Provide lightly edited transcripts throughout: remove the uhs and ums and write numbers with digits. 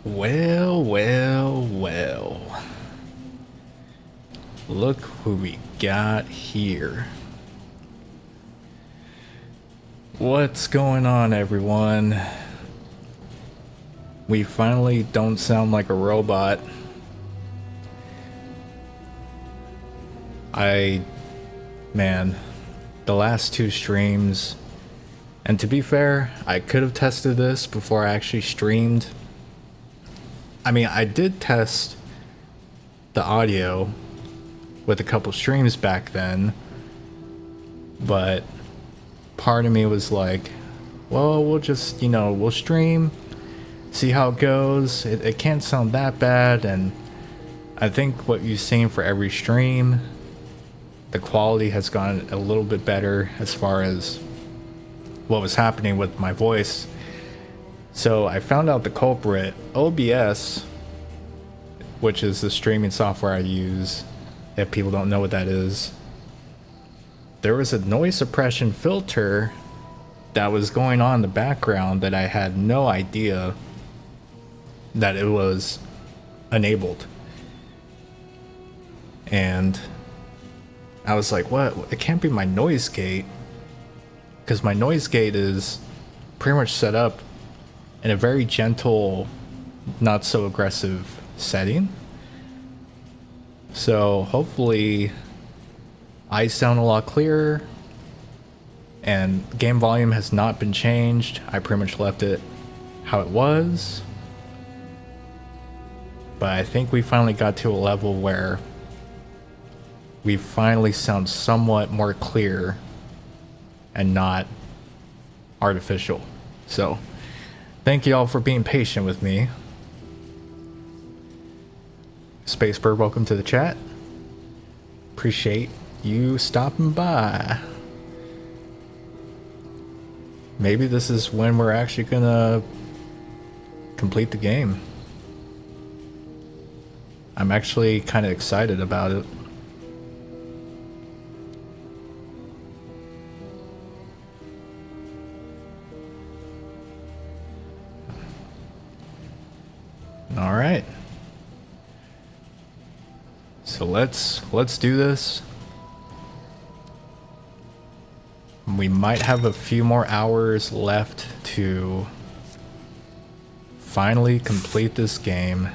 Well, well, well. Look who we got here. What's going on, everyone? We finally don't sound like a robot. Man, the last two streams, and to be fair, I could have tested this before I actually streamed. I mean, I did test the audio with a couple streams back then, but part of me was like, well, we'll just, we'll stream, see how it goes. It can't sound that bad, and I think what you've seen for every stream, the quality has gotten a little bit better as far as what was happening with my voice. So I found out the culprit. OBS, which is the streaming software I use, if people don't know what that is, there was a noise suppression filter that was going on in the background that I had no idea that it was enabled. And I was like, what? It can't be my noise gate, because my noise gate is pretty much set up in a very gentle, not so aggressive setting. So hopefully I sound a lot clearer, and game volume has not been changed. I pretty much left it how it was. But I think we finally got to a level where we finally sound somewhat more clear and not artificial. So thank you all for being patient with me. Spacebird, welcome to the chat. Appreciate you stopping by. Maybe this is when we're actually gonna complete the game. I'm actually kind of excited about it. All right. So let's do this. We might have a few more hours left to finally complete this game.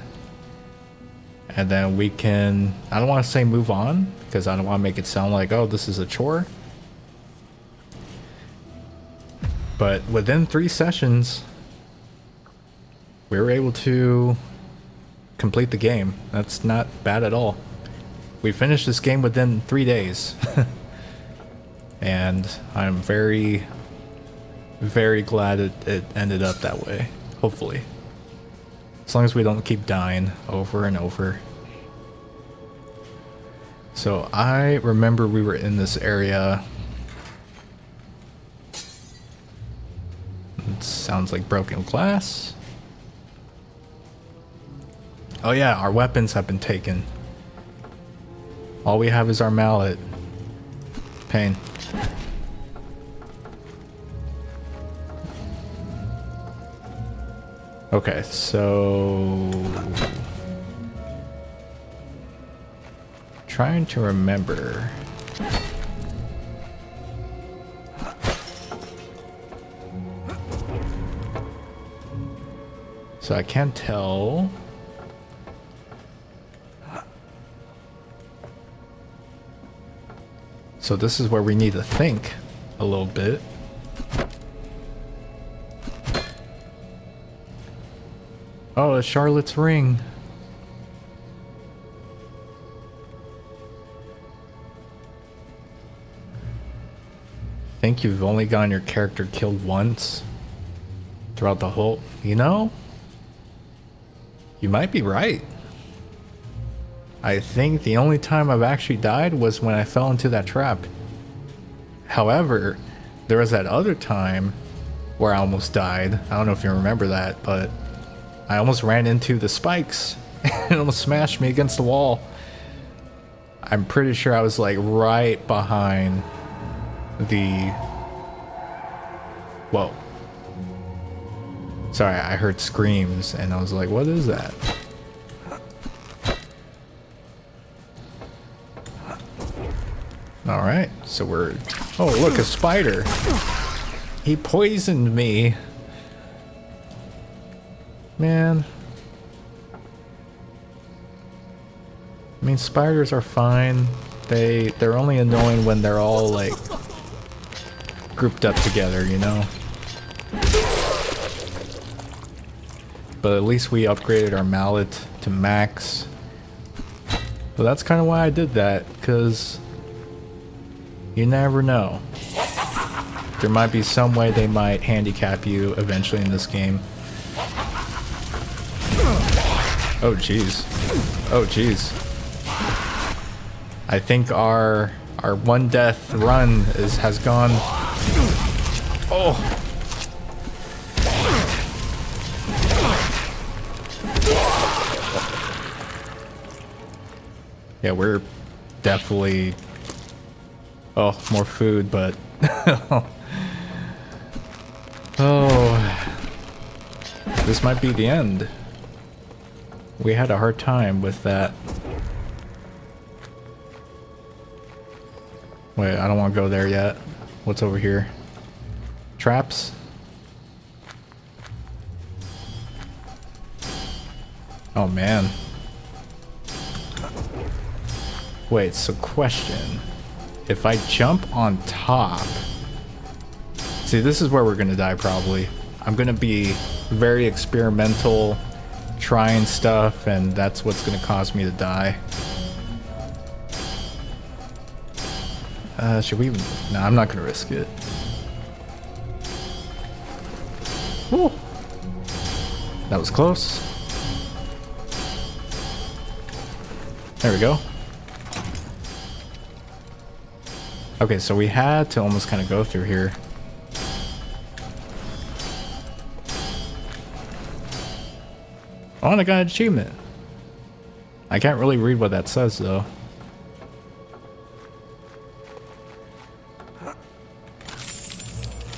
And then we can, I don't want to say move on, because I don't want to make it sound like, oh, this is a chore. But within 3 sessions, we were able to complete the game. That's not bad at all. We finished this game within 3 days. And I'm very, very glad it ended up that way. Hopefully. As long as we don't keep dying over and over. So I remember we were in this area. It sounds like broken glass. Oh yeah, our weapons have been taken. All we have is our mallet. Pain. Okay, so trying to remember. So I can't tell. So this is where we need to think a little bit. Oh, it's Charlotte's ring. Think you've only gotten your character killed once throughout the whole, you might be right. I think the only time I've actually died was when I fell into that trap. However, there was that other time where I almost died. I don't know if you remember that, but I almost ran into the spikes and it almost smashed me against the wall. I'm pretty sure I was like right behind the... Whoa. Sorry, I heard screams and I was like, what is that? Alright, so we're... Oh, look, a spider! He poisoned me! Man. I mean, spiders are fine. They're only annoying when they're all, like, grouped up together, you know? But at least we upgraded our mallet to max. But that's kind of why I did that, because you never know. There might be some way they might handicap you eventually in this game. Oh jeez. Oh jeez. I think our one death run has gone. Oh. Yeah, we're definitely... Oh, more food, but... Oh... This might be the end. We had a hard time with that. Wait, I don't want to go there yet. What's over here? Traps? Oh, man. Wait, so question. If I jump on top... See, this is where we're gonna die probably. I'm gonna be very experimental, trying stuff, and that's what's gonna cause me to die. Should we even... No, I'm not gonna risk it. Woo! That was close. There we go. Okay, so we had to almost kind of go through here. Oh, and I got an achievement. I can't really read what that says, though.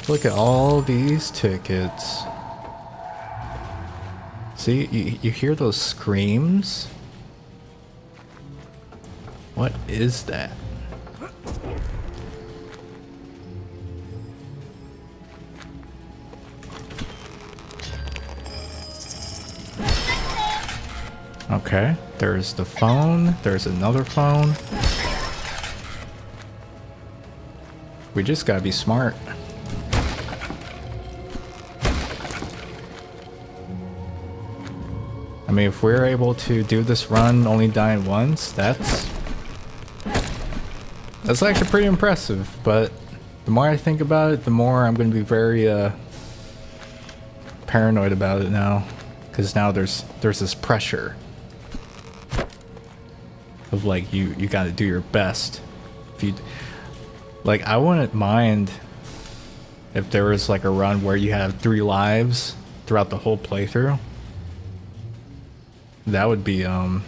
Look at all these tickets. See, you hear those screams? What is that? Okay, there's the phone, there's another phone. We just gotta be smart. I mean, if we're able to do this run only dying once, that's actually pretty impressive, but the more I think about it, the more I'm gonna be very paranoid about it now. Because now there's this pressure of like you gotta do your best. If you like, I wouldn't mind if there was like a run where you have 3 lives throughout the whole playthrough. That would be kind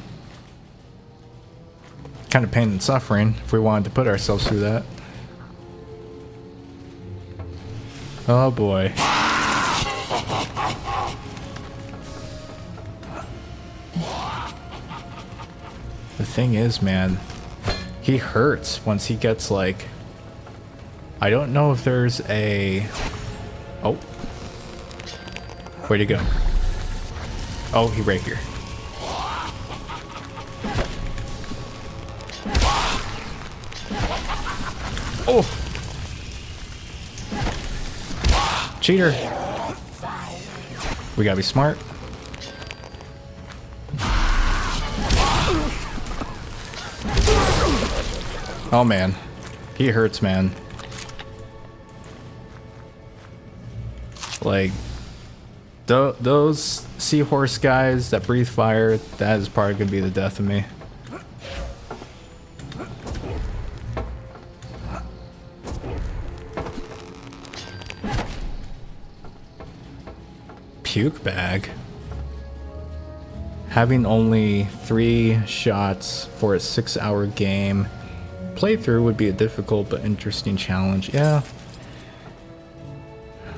of pain and suffering if we wanted to put ourselves through that. Oh boy. The thing is, man, he hurts once he gets like... I don't know if there's a... Oh. Where'd he go? Oh, he right here. Oh! Cheater! We gotta be smart. Oh man, he hurts, man. Like, those seahorse guys that breathe fire, that is probably gonna be the death of me. Puke bag. Having only 3 shots for a 6-hour game playthrough would be a difficult but interesting challenge. Yeah.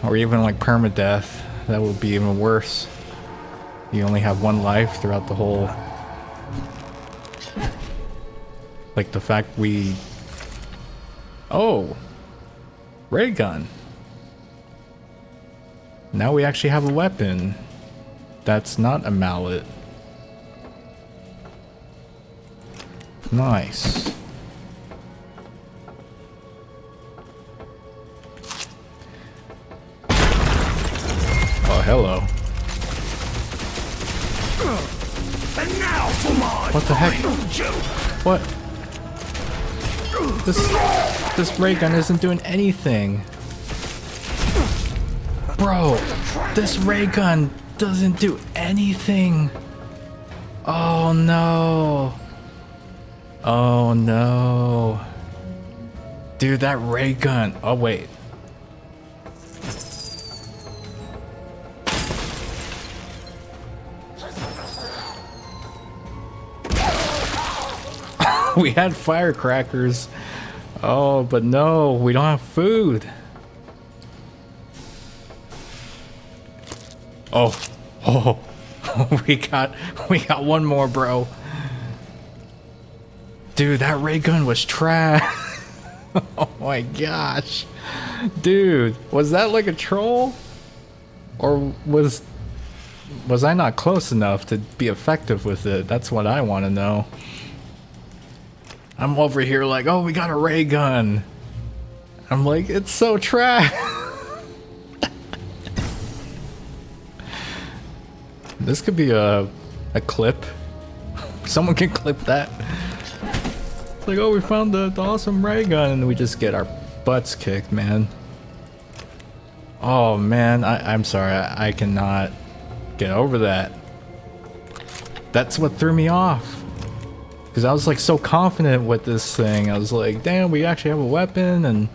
Or even like permadeath. that would be even worse. You only have one life throughout the whole... Like the fact we... Oh! Ray gun. Now we actually have a weapon. That's not a mallet. Nice. Oh, hello. And now for my What the heck? final joke. What? This ray gun isn't doing anything. Bro, this ray gun doesn't do anything. Oh no. Oh no. Dude, that ray gun. Oh wait. We had firecrackers. Oh, but no, we don't have food. Oh, oh, we got one more, bro. Dude, that ray gun was trash. Oh my gosh. Dude, was that like a troll? Or was I not close enough to be effective with it? That's what I want to know. I'm over here like, oh, we got a ray gun. I'm like, it's so trash. This could be a clip. Someone can clip that. It's like, oh, we found the awesome ray gun, and we just get our butts kicked, man. Oh man, I'm sorry, I cannot get over that. That's what threw me off. Because I was like so confident with this thing. I was like, damn, we actually have a weapon, and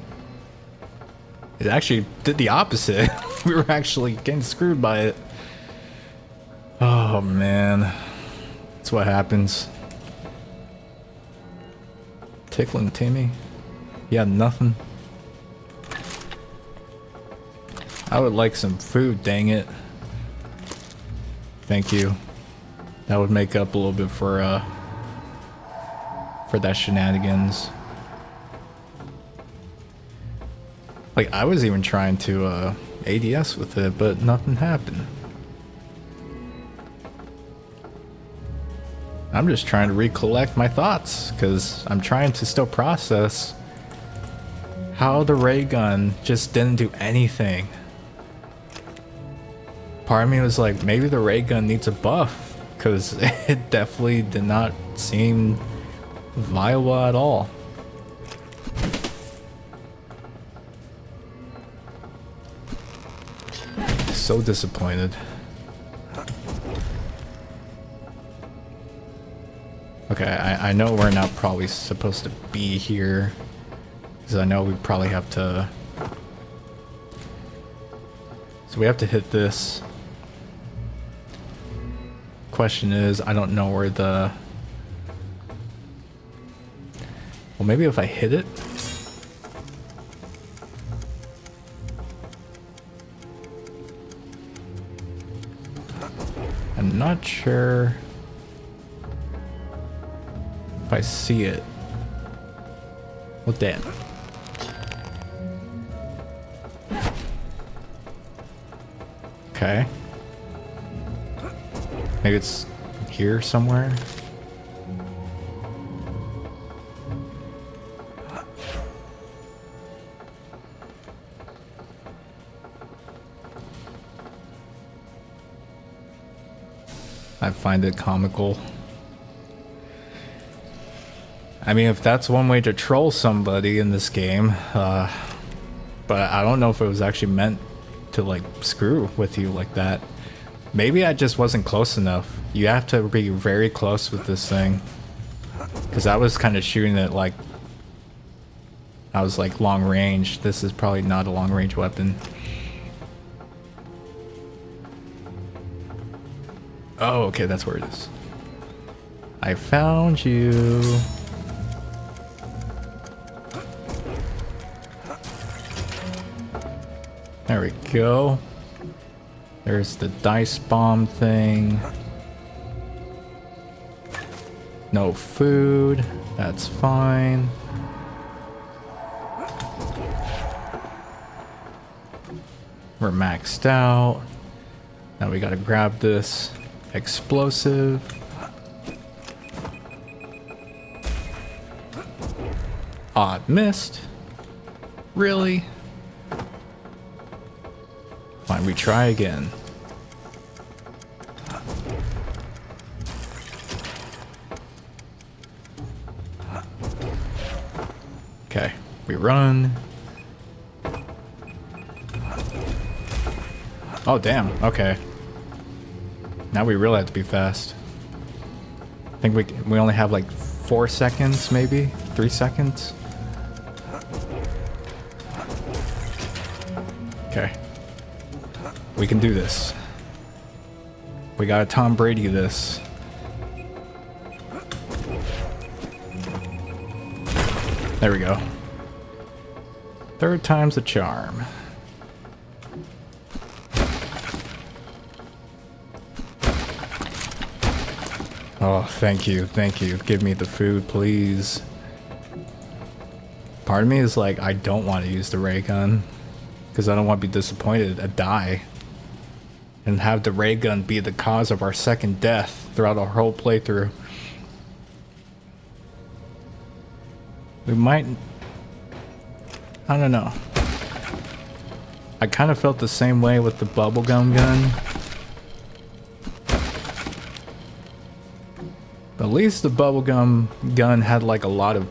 it actually did the opposite. We were actually getting screwed by it. Oh man, that's what happens. Tickling Timmy? Yeah, nothing. I would like some food, dang it. Thank you. That would make up a little bit for that shenanigans. Like, I was even trying to ADS with it, but nothing happened. I'm just trying to recollect my thoughts, because I'm trying to still process how the ray gun just didn't do anything. Part of me was like, maybe the ray gun needs a buff, because it definitely did not seem viable at all. So disappointed. Okay, I know we're not probably supposed to be here, because I know we probably have to... So we have to hit this. Question is, I don't know where the... Well, maybe if I hit it? I'm not sure if I see it. Well, damn. Okay. Maybe it's here somewhere. I find it comical. I mean, if that's one way to troll somebody in this game, but I don't know if it was actually meant to like screw with you like that. Maybe I just wasn't close enough. You have to be very close with this thing, because I was kind of shooting it like I was like long range. This is probably not a long range weapon. Oh, okay, that's where it is. I found you. There we go. There's the dice bomb thing. No food. That's fine. We're maxed out. Now we gotta grab this explosive. Odd missed. Really? Fine, we try again. Okay, we run. Oh, damn. Okay. Now we really have to be fast. I think we only have like 4 seconds, maybe 3 seconds. Okay. We can do this. We gotta Tom Brady this. There we go. 3rd time's the charm. Oh, thank you, thank you. Give me the food, please. Part of me is like, I don't want to use the ray gun. Because I don't want to be disappointed and die. And have the ray gun be the cause of our second death throughout our whole playthrough. We might... I don't know. I kind of felt the same way with the bubblegum gun. But at least the bubblegum gun had like a lot of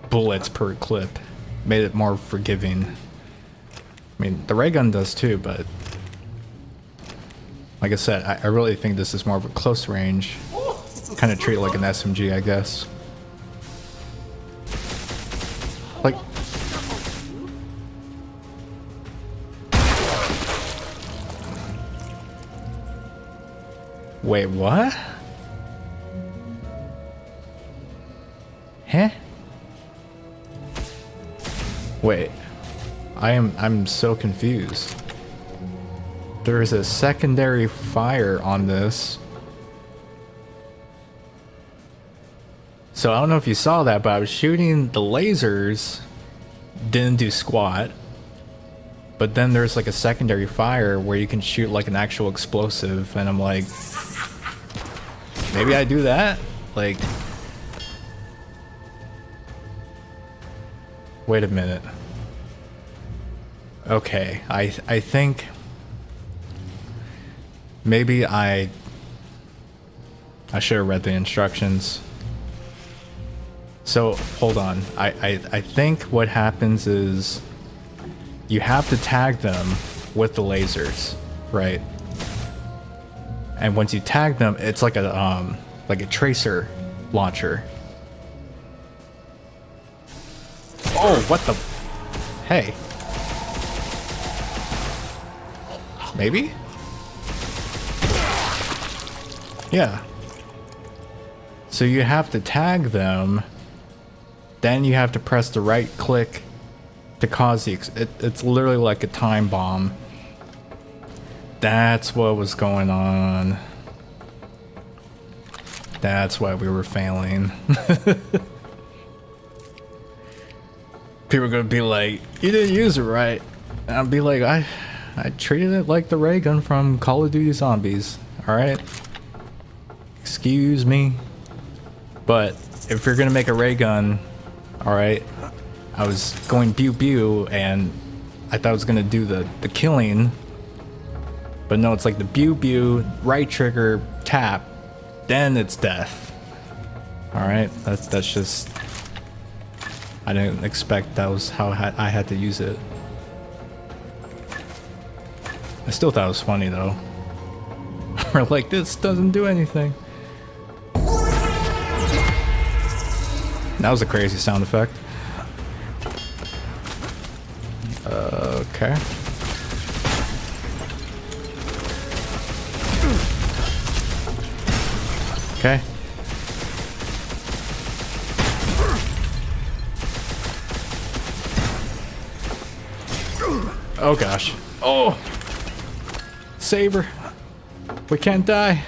bullets per clip. Made it more forgiving. I mean, the ray gun does too, but... Like I said, I really think this is more of a close range. Kind of treat it like an SMG, I guess. Like... Wait, what? Huh? Wait. I'm so confused. There is a secondary fire on this. So I don't know if you saw that, but I was shooting the lasers. Didn't do squat. But then there's like a secondary fire where you can shoot like an actual explosive. And I'm like... Maybe I do that? Like... Wait a minute. Okay, I think... Maybe I should have read the instructions. So, hold on. I think what happens is... You have to tag them with the lasers, right? And once you tag them, it's like a tracer launcher. Oh, what the... Hey. Maybe? Yeah. So you have to tag them, then you have to press the right click to cause the... It's literally like a time bomb. That's what was going on. That's why we were failing. People are gonna be like, you didn't use it right. And I'll be like, I treated it like the ray gun from Call of Duty Zombies. Alright? Excuse me. But if you're gonna make a ray gun, alright, I was going pew pew and I thought I was gonna do the killing. But no, it's like the pew pew, right trigger, tap, then it's death. Alright? That's just... I didn't expect that was how I had to use it. I still thought it was funny though. We're like, this doesn't do anything. That was a crazy sound effect. Okay. Okay. Oh gosh. Oh! Save her. We can't die.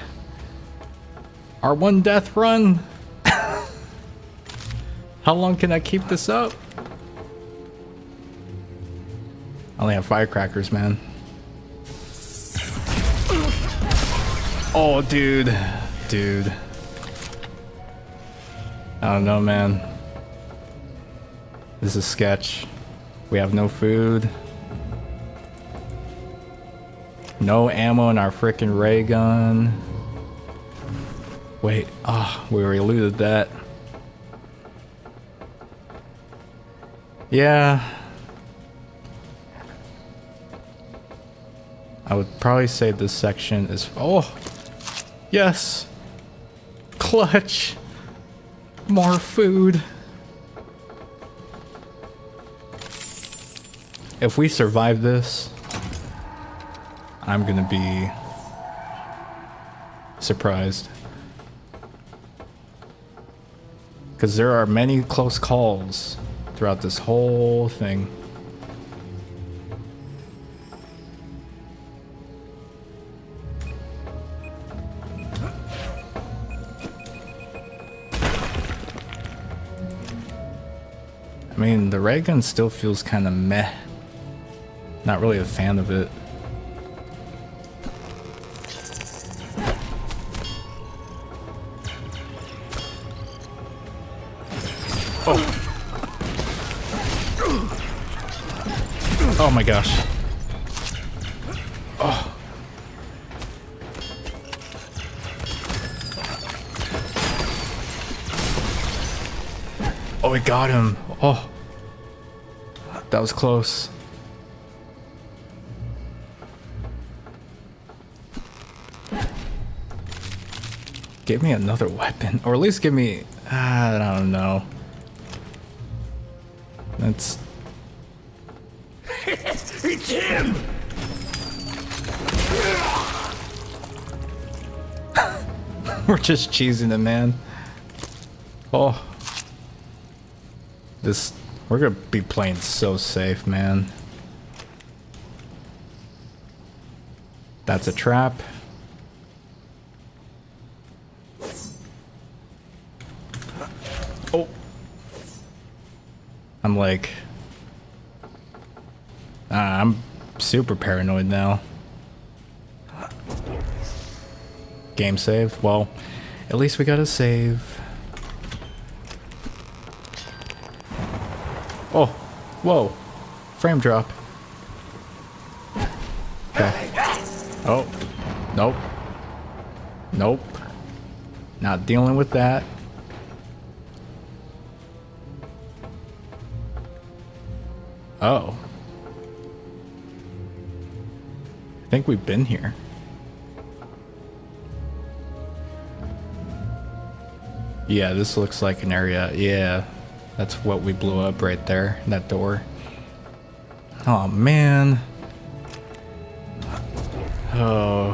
Our one death run. How long can I keep this up? I only have firecrackers, man. Oh, dude. Dude. I don't know, man. This is sketch. We have no food. No ammo in our frickin' ray gun. Wait, we already looted that. Yeah. I would probably say this section is... Oh! Yes! Clutch! More food! If we survive this, I'm gonna be surprised. Because there are many close calls throughout this whole thing. I mean, the ray gun still feels kind of meh. Not really a fan of it. Oh. Oh my gosh. Oh. Oh, we got him. Oh. That was close. Give me another weapon. Or at least give me... I don't know. That's... It's him! We're just cheesing it, man. Oh. This... We're gonna be playing so safe, man. That's a trap. Oh. I'm like... I'm super paranoid now. Game saved? Well, at least we got a save. Oh, whoa. Frame drop. Okay. Oh, nope. Nope. Not dealing with that. Oh. I think we've been here. Yeah, this looks like an area. Yeah, that's what we blew up right there, that door. Oh, man. Oh.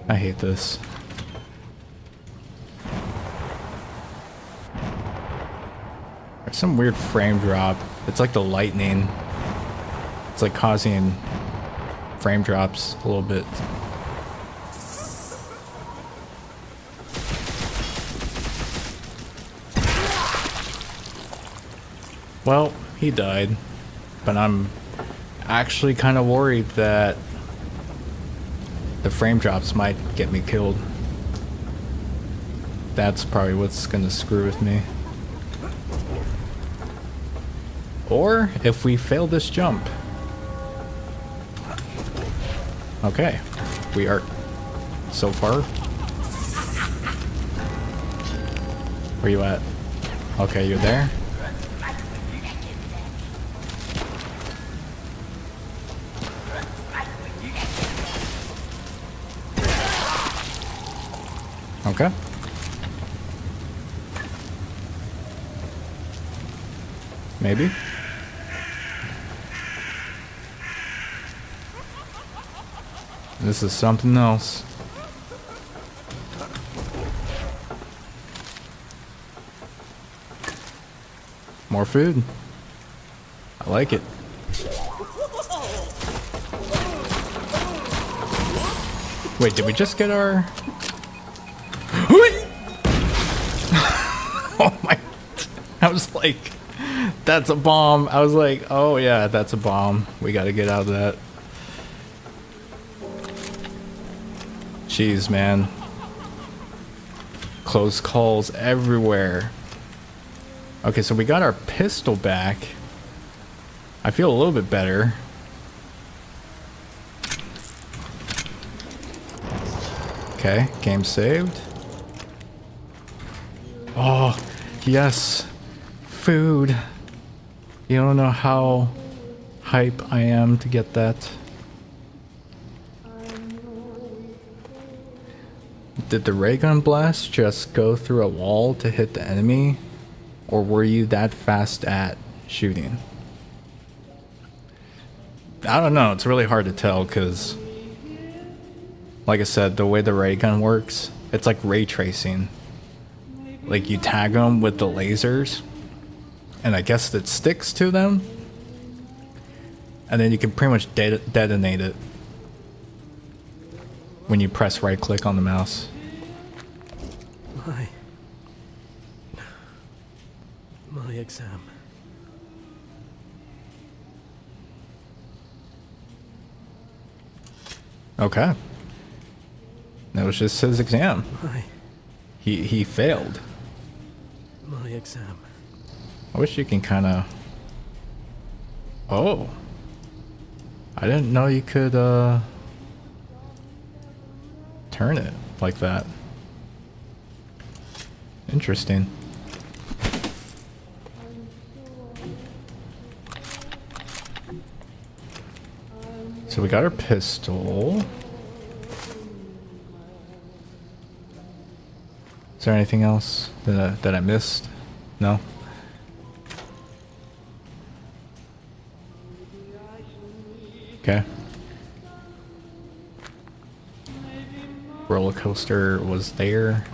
I hate this. There's some weird frame drop. It's like the lightning. It's like causing frame drops a little bit. Well, he died, but I'm actually kind of worried that the frame drops might get me killed. That's probably what's gonna screw with me. Or if we fail this jump. Okay, we are so far. Where you at? Okay, you're there. Okay. Maybe. This is something else. More food. I like it. Wait, did we just get our... Oh my... I was like, that's a bomb. I was like, oh yeah, that's a bomb. We gotta get out of that. Jeez, man. Close calls everywhere. Okay, so we got our pistol back. I feel a little bit better. Okay, game saved. Oh, yes. Food. You don't know how hype I am to get that. Did the ray gun blast just go through a wall to hit the enemy? Or were you that fast at shooting? I don't know, it's really hard to tell because, like I said, the way the ray gun works, it's like ray tracing. Like you tag them with the lasers, and I guess it sticks to them, and then you can pretty much detonate it when you press right click on the mouse. My exam. Okay. That was just his exam. He failed. My exam. I wish you can kind of... Oh. I didn't know you could, turn it like that. Interesting. So we got our pistol. Is there anything else that I missed? No? Okay. Roller coaster was there.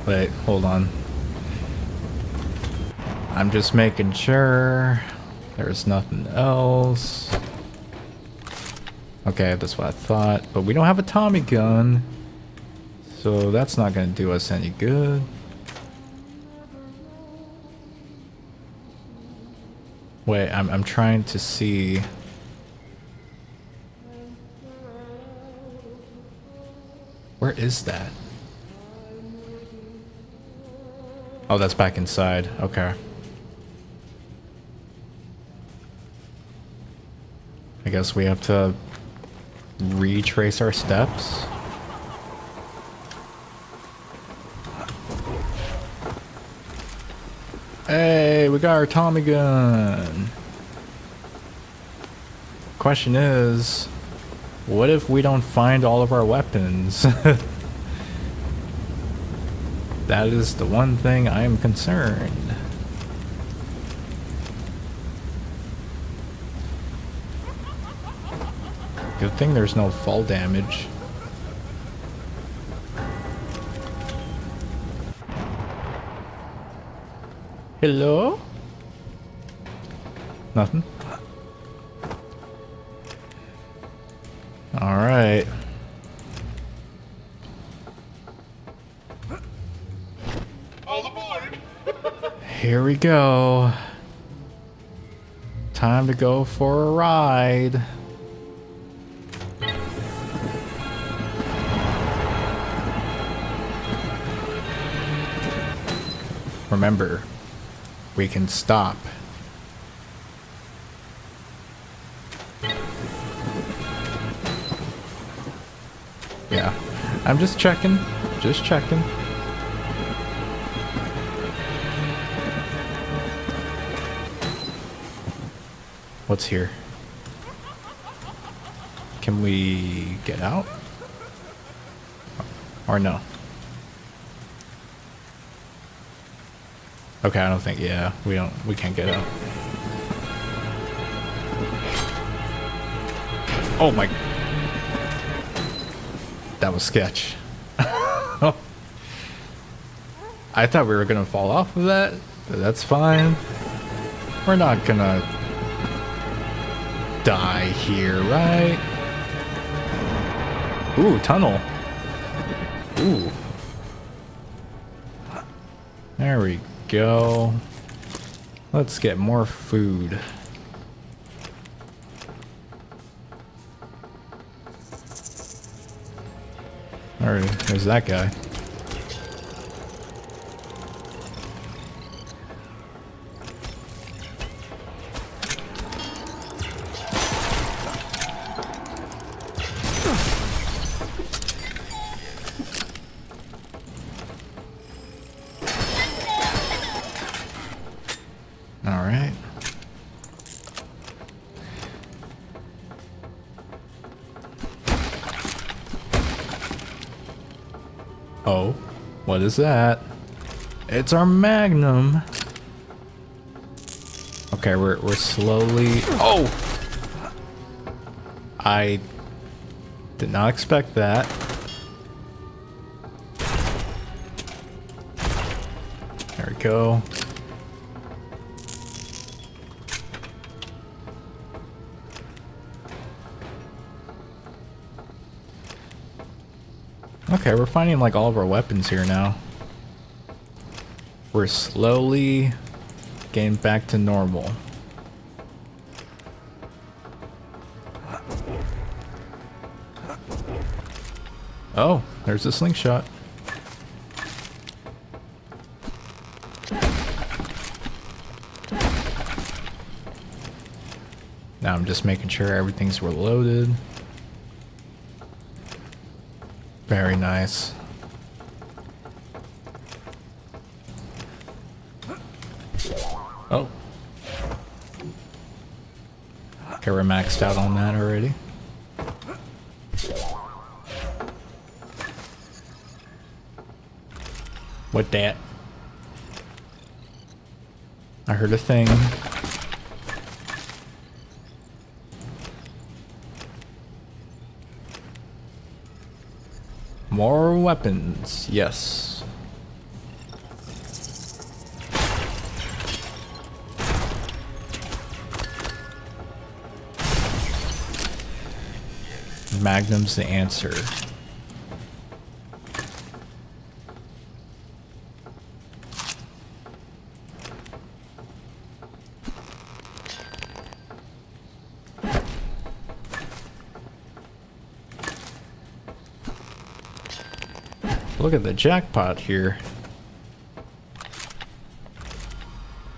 Wait, hold on. I'm just making sure there's nothing else. Okay, that's what I thought. But we don't have a Tommy gun, so that's not gonna do us any good. Wait, I'm trying to see. Where is that? Oh, that's back inside. Okay. I guess we have to retrace our steps. Hey, we got our Tommy gun. Question is, what if we don't find all of our weapons? That is the one thing I am concerned. Good thing there's no fall damage. Hello? Nothing? Alright. Here we go. Time to go for a ride. Remember, we can stop. Yeah, I'm just checking. Just checking. What's here? Can we get out? Or no? Okay, I don't think, yeah, we can't get out. Oh my. That was sketch. I thought we were gonna fall off of that, but that's fine. We're not gonna die here, right? Ooh, tunnel. Ooh. There we go. Let's get more food. Alright, there's that guy. Alright. Oh, what is that? It's our magnum. Okay, we're slowly. Oh! I did not expect that. There we go. Okay, we're finding like all of our weapons here now. We're slowly getting back to normal. Oh, there's a slingshot. Now I'm just making sure everything's reloaded. Very nice. Oh. Okay, we're maxed out on that already. What that? I heard a thing. More weapons, yes. Magnum's the answer. Look at the jackpot here.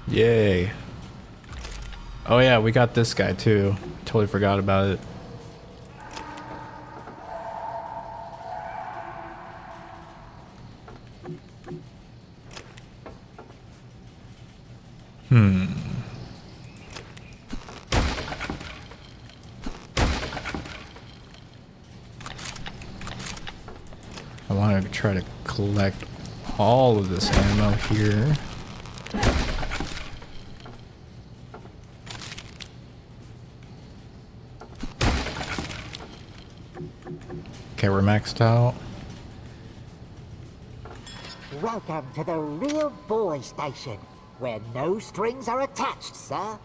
Yay. Oh yeah, we got this guy too. Totally forgot about it. I want to try to collect all of this ammo here. Okay, we're maxed out. Welcome to the real boy station, where no strings are attached, sir.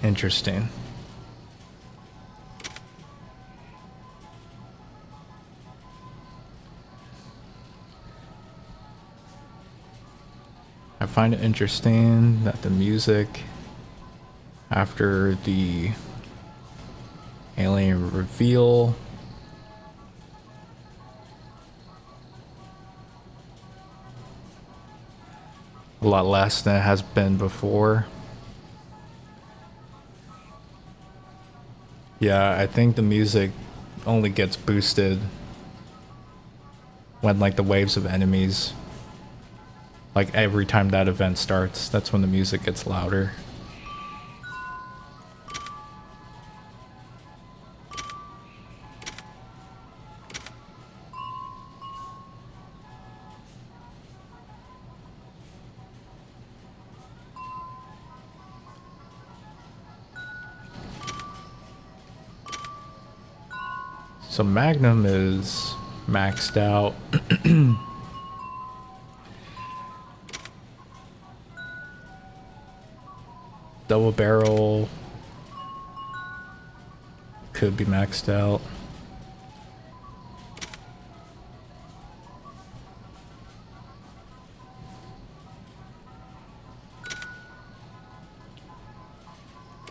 Interesting. I find it interesting that the music after the alien reveal a lot less than it has been before. Yeah, I think the music only gets boosted when like the waves of enemies, like every time that event starts, that's when the music gets louder. So Magnum is maxed out. Double barrel could be maxed out.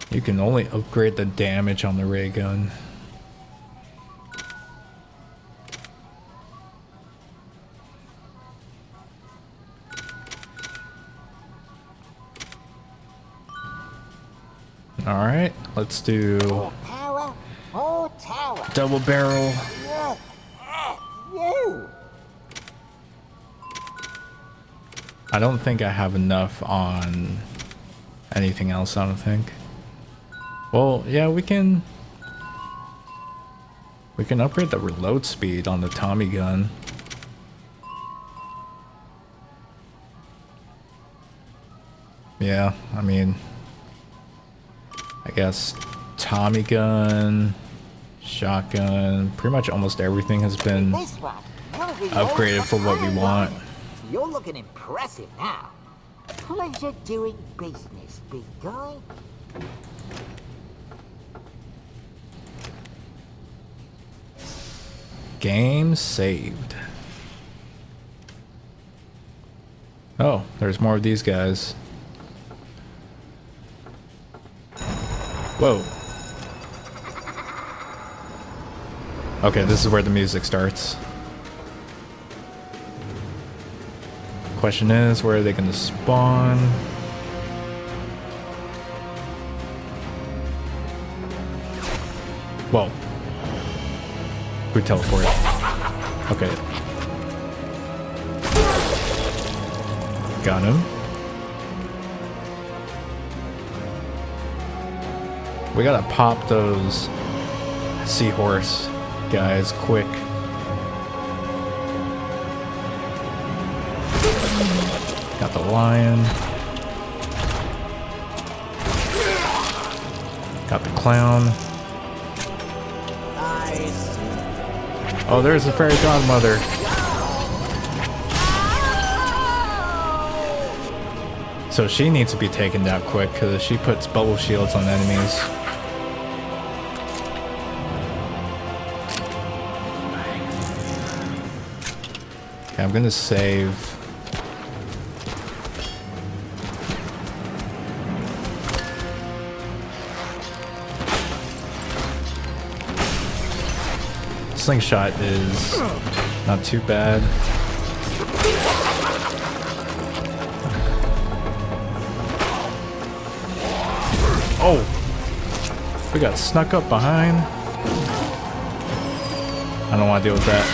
You can only upgrade the damage on the ray gun. Alright, let's do More power, more tower. double barrel. You. I don't think I have enough on anything else, I don't think. Well, yeah, we can upgrade the reload speed on the Tommy gun. Yeah, I mean, I guess Tommy gun, shotgun, pretty much almost everything has been This one. You're upgraded for what we want. You're looking impressive now. Pleasure doing business, big guy. Game saved. Oh, there's more of these guys. Whoa. Okay, this is where the music starts. Question is, where are they gonna spawn? Whoa. Who teleported? Okay. Got him. We gotta pop those seahorse guys quick. Got the lion. Got the clown. Oh, there's the fairy godmother. So she needs to be taken down quick because she puts bubble shields on enemies. Okay, I'm gonna save. Slingshot is not too bad. Oh! We got snuck up behind. I don't want to deal with that.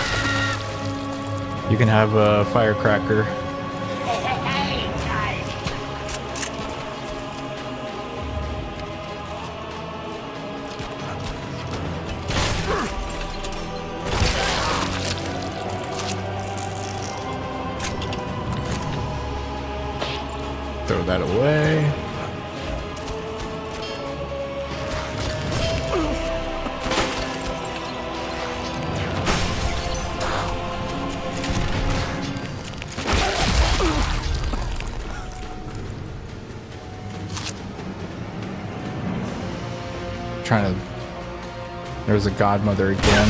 You can have a firecracker. Throw that away. Trying to. There's a godmother again.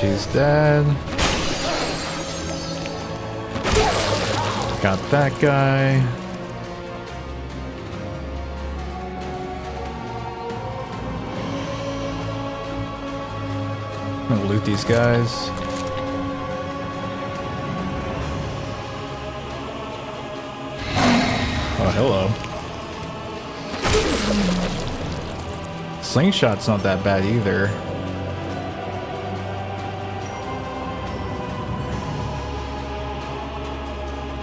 She's dead. Got that guy. I'm gonna loot these guys. Oh, hello. Slingshot's not that bad either.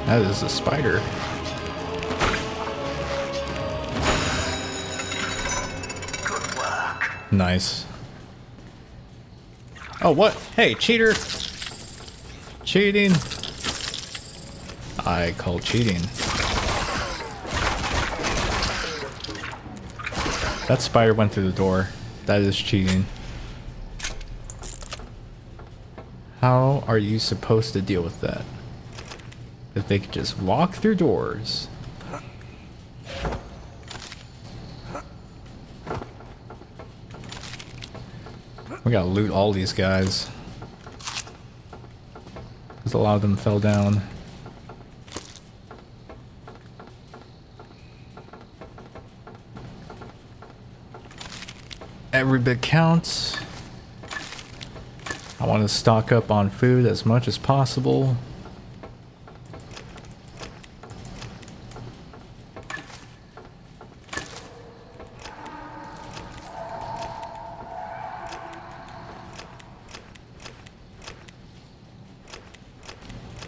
That is a spider. Good work. Nice. Oh, what? Hey, cheater! Cheating! I call cheating. That spider went through the door. That is cheating. How are you supposed to deal with that? If they could just walk through doors. We gotta loot all these guys. Because a lot of them fell down. Every bit counts. I want to stock up on food as much as possible.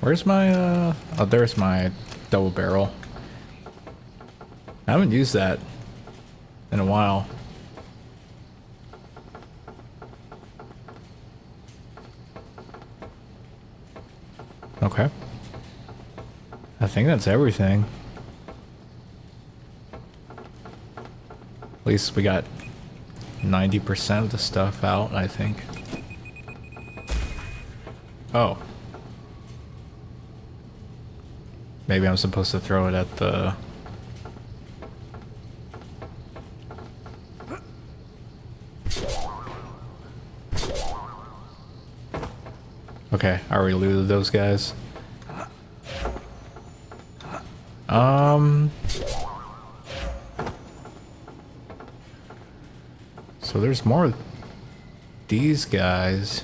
Where's my, oh, there's my double barrel. I haven't used that in a while. Okay. I think that's everything. At least we got 90% of the stuff out, I think. Oh. Maybe I'm supposed to throw it at the... Okay, I already looted those guys. So there's more of these guys.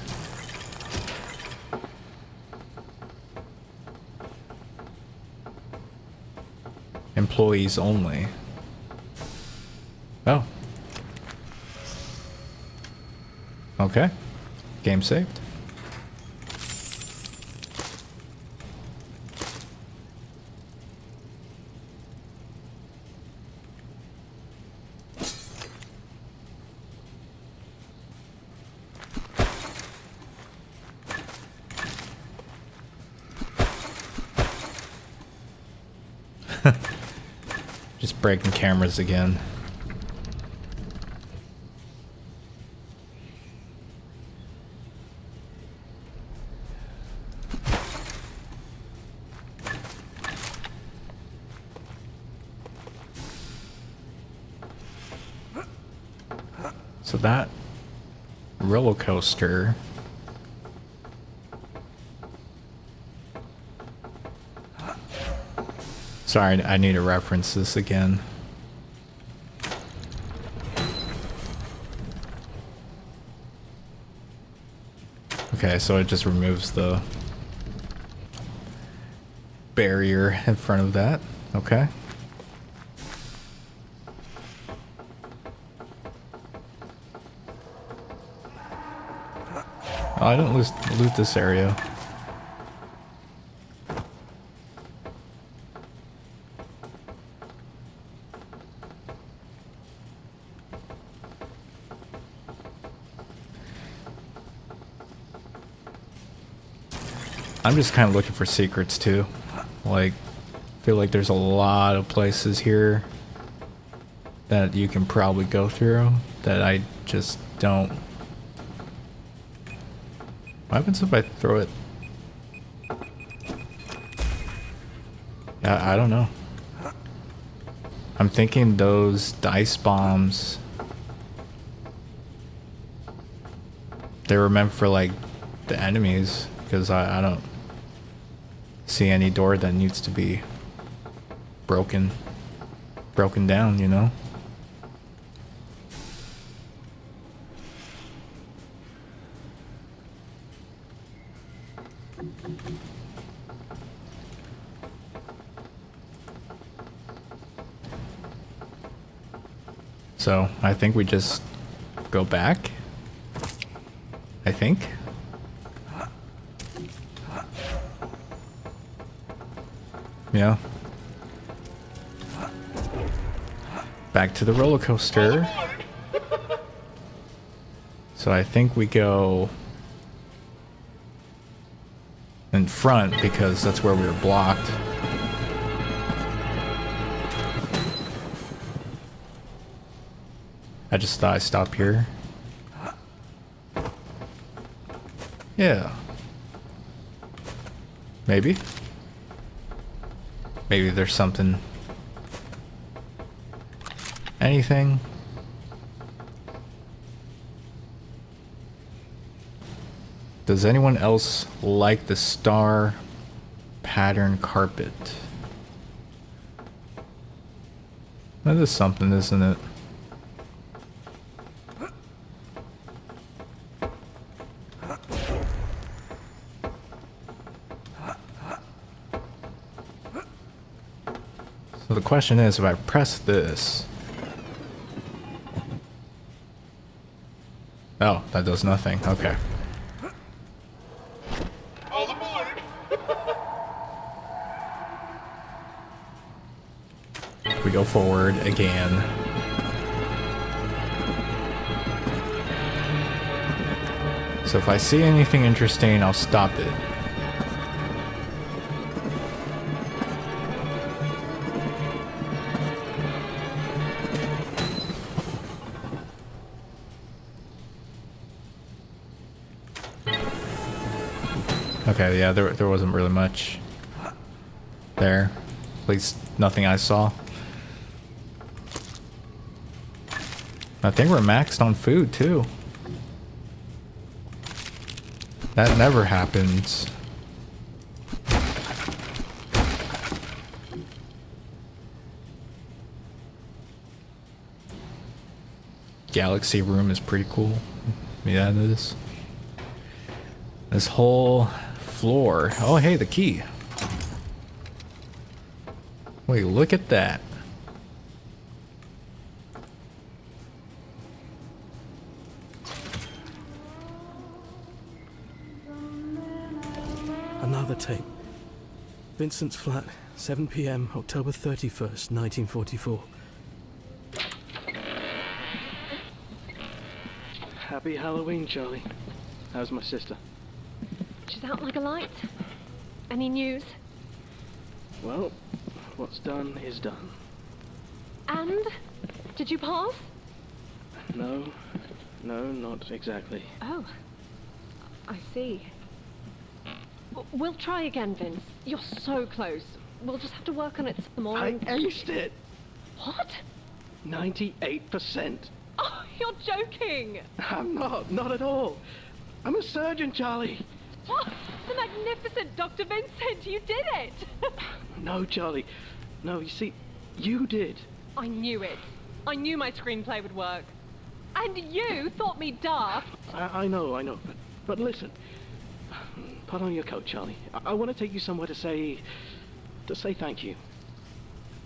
Employees only. Oh. Okay. Game saved. Just breaking cameras again. So that roller coaster sorry, I need to reference this again. Okay, so it just removes the barrier in front of that. Okay. Oh, I didn't loot this area. I'm just kind of looking for secrets too. Like, I feel like there's a lot of places here that you can probably go through that I just don't. What happens if I throw it? Yeah, I don't know. I'm thinking those dice bombs, they were meant for like the enemies, because I don't see any door that needs to be broken down, you know? So I think we just go back. I think. Yeah. Back to the roller coaster. So I think we go in front because that's where we were blocked. I just thought I'd stop here. Yeah. Maybe. Maybe there's something. Anything? Does anyone else like the star pattern carpet? That is something, isn't it? So the question is, if I press this... Oh, that does nothing. Okay. We go forward again. So if I see anything interesting, I'll stop it. Okay, yeah, there wasn't really much there. At least nothing I saw. I think we're maxed on food too. That never happens. Galaxy room is pretty cool. Yeah, it is. This whole floor. Oh, hey, the key. Wait, look at that. Another tape. Vincent's flat, 7 p.m., October 31st, 1944. Happy Halloween, Charlie. How's my sister? She's out like a light. Any news? Well, what's done is done. And? Did you pass? No, not exactly. Oh. I see. We'll try again, Vince. You're so close. We'll just have to work on it some more. I aced it! What? 98%. Oh, you're joking! I'm not at all. I'm a surgeon, Charlie. What? The magnificent Dr. Vincent, you did it! No, Charlie. No, you see, you did. I knew it. I knew my screenplay would work. And you thought me daft. I know, but listen. Put on your coat, Charlie. I want to take you somewhere to say thank you.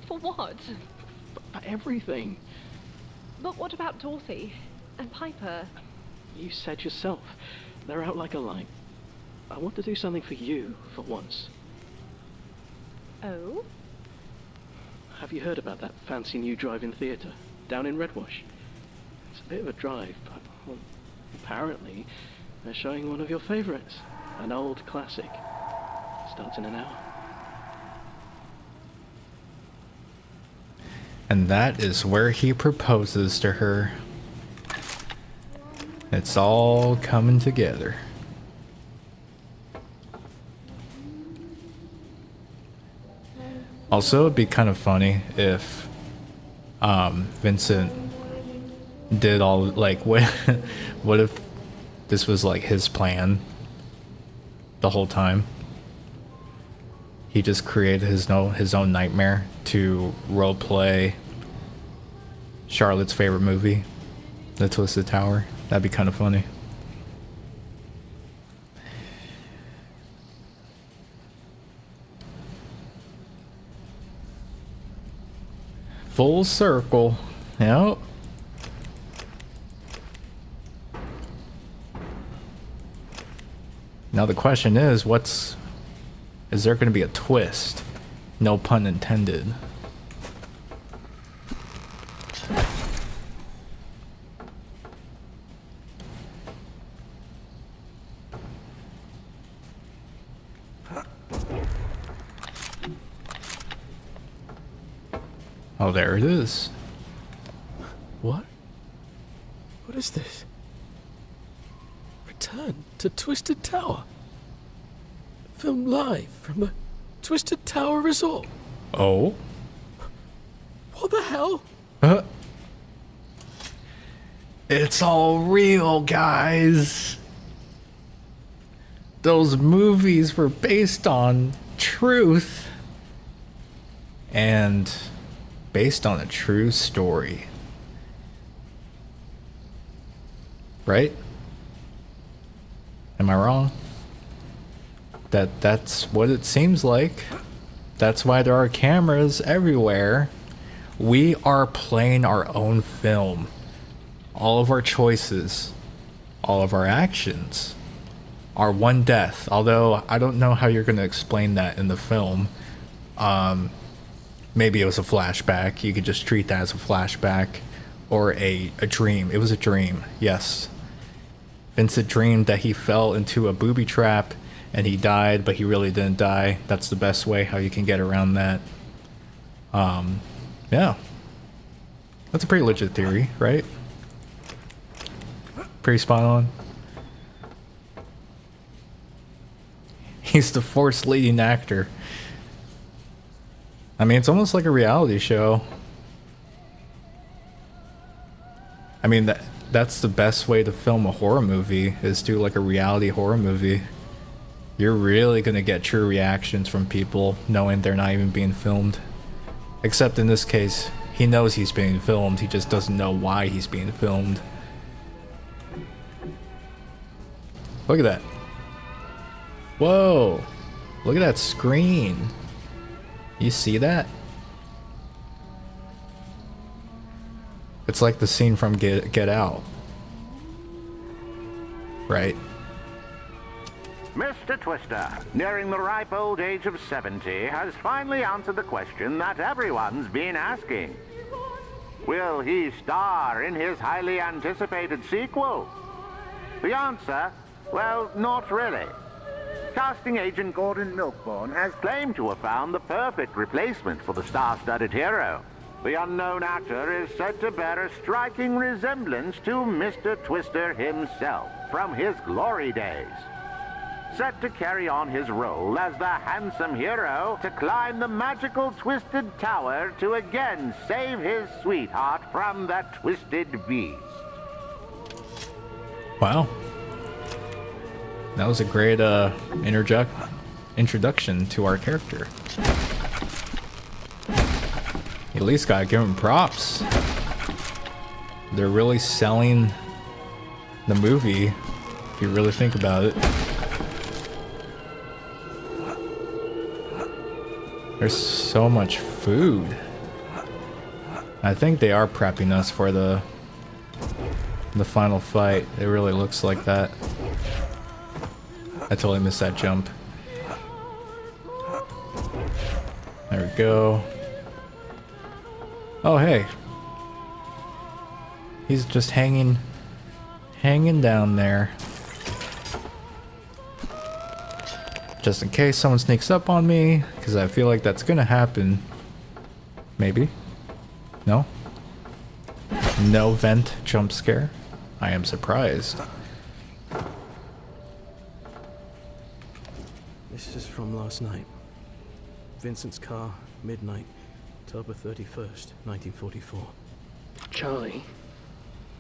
For what? For everything. But what about Dorothy and Piper? You said yourself, they're out like a light. I want to do something for you, for once. Oh? Have you heard about that fancy new drive-in theatre down in Redwash? It's a bit of a drive, but well, apparently they're showing one of your favorites, an old classic. Starts in an hour. And that is where he proposes to her. It's all coming together. Also, it'd be kind of funny if Vincent did all, like, what if this was like his plan the whole time? He just created his own nightmare to roleplay Charlotte's favorite movie, The Twisted Tower. That'd be kind of funny. Full circle. Yep. Now the question is, is there going to be a twist? No pun intended. Oh, there it is. What? What is this? Return to Twisted Tower. Filmed live from the Twisted Tower Resort. Oh? What the hell? It's all real, guys. Those movies were based on truth and based on a true story. Right? Am I wrong? That's what it seems like. That's why there are cameras everywhere. We are playing our own film. All of our choices, all of our actions are one death. Although I don't know how you're going to explain that in the film. Maybe it was a flashback. You could just treat that as a flashback or a dream. It was a dream, yes. Vincent dreamed that he fell into a booby trap and he died, but he really didn't die. That's the best way how you can get around that. Yeah. That's a pretty legit theory, right? Pretty spot on. He's the Force leading actor. I mean, it's almost like a reality show. I mean, that's the best way to film a horror movie, is do like a reality horror movie. You're really gonna get true reactions from people knowing they're not even being filmed. Except in this case, he knows he's being filmed, he just doesn't know why he's being filmed. Look at that. Whoa! Look at that screen. You see that? It's like the scene from Get Out. Right? Mr. Twister, nearing the ripe old age of 70, has finally answered the question that everyone's been asking. Will he star in his highly anticipated sequel? The answer? Well, not really. Casting agent Gordon Milkborn has claimed to have found the perfect replacement for the star-studded hero. The unknown actor is said to bear a striking resemblance to Mr. Twister himself from his glory days. Set to carry on his role as the handsome hero to climb the magical Twisted Tower to again save his sweetheart from the Twisted Beast. Wow. That was a great introduction to our character. You at least gotta give him props. They're really selling the movie, if you really think about it. There's so much food. I think they are prepping us for the final fight. It really looks like that. I totally missed that jump. There we go. Oh, hey. He's just hanging down there. Just in case someone sneaks up on me, because I feel like that's gonna happen. Maybe? No? No vent jump scare? I am surprised. This is from last night. Vincent's car, midnight, October 31st, 1944. Charlie,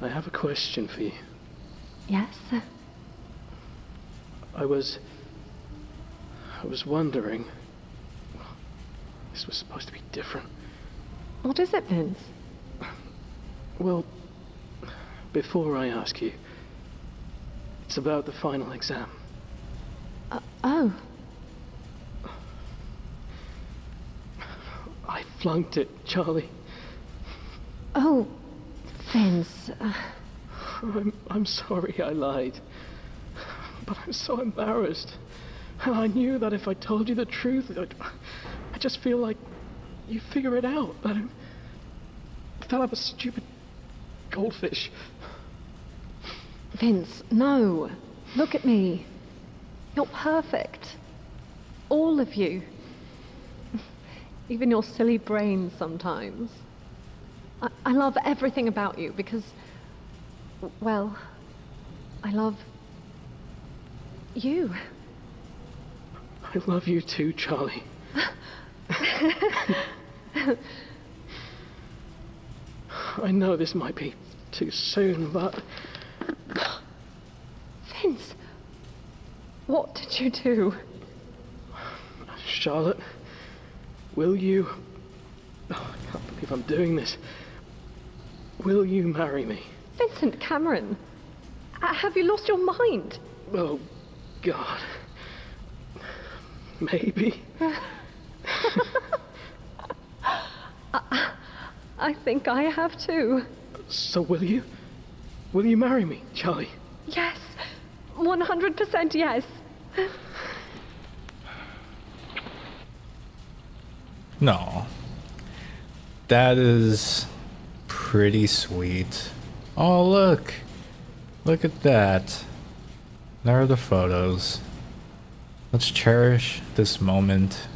I have a question for you. Yes? I was wondering... This was supposed to be different. What is it, Vince? Well, before I ask you, it's about the final exam. Oh. I flunked it, Charlie. Oh, Vince. I'm sorry I lied. But I'm so embarrassed. And I knew that if I told you the truth, I just feel like you figure it out. That I'm a stupid goldfish. Vince, no. Look at me. You're perfect. All of you. Even your silly brain sometimes. I love everything about you because, Well, I love you. I love you too, Charlie. I know this might be too soon, but... Vince, what did you do? Charlotte, will you... Oh, I can't believe I'm doing this. Will you marry me? Vincent Cameron, have you lost your mind? Oh, God. Maybe. I think I have too. So will you? Will you marry me, Charlie? Yes, 100% yes. No. That is pretty sweet. Oh, look. Look at that. There are the photos. Let's cherish this moment.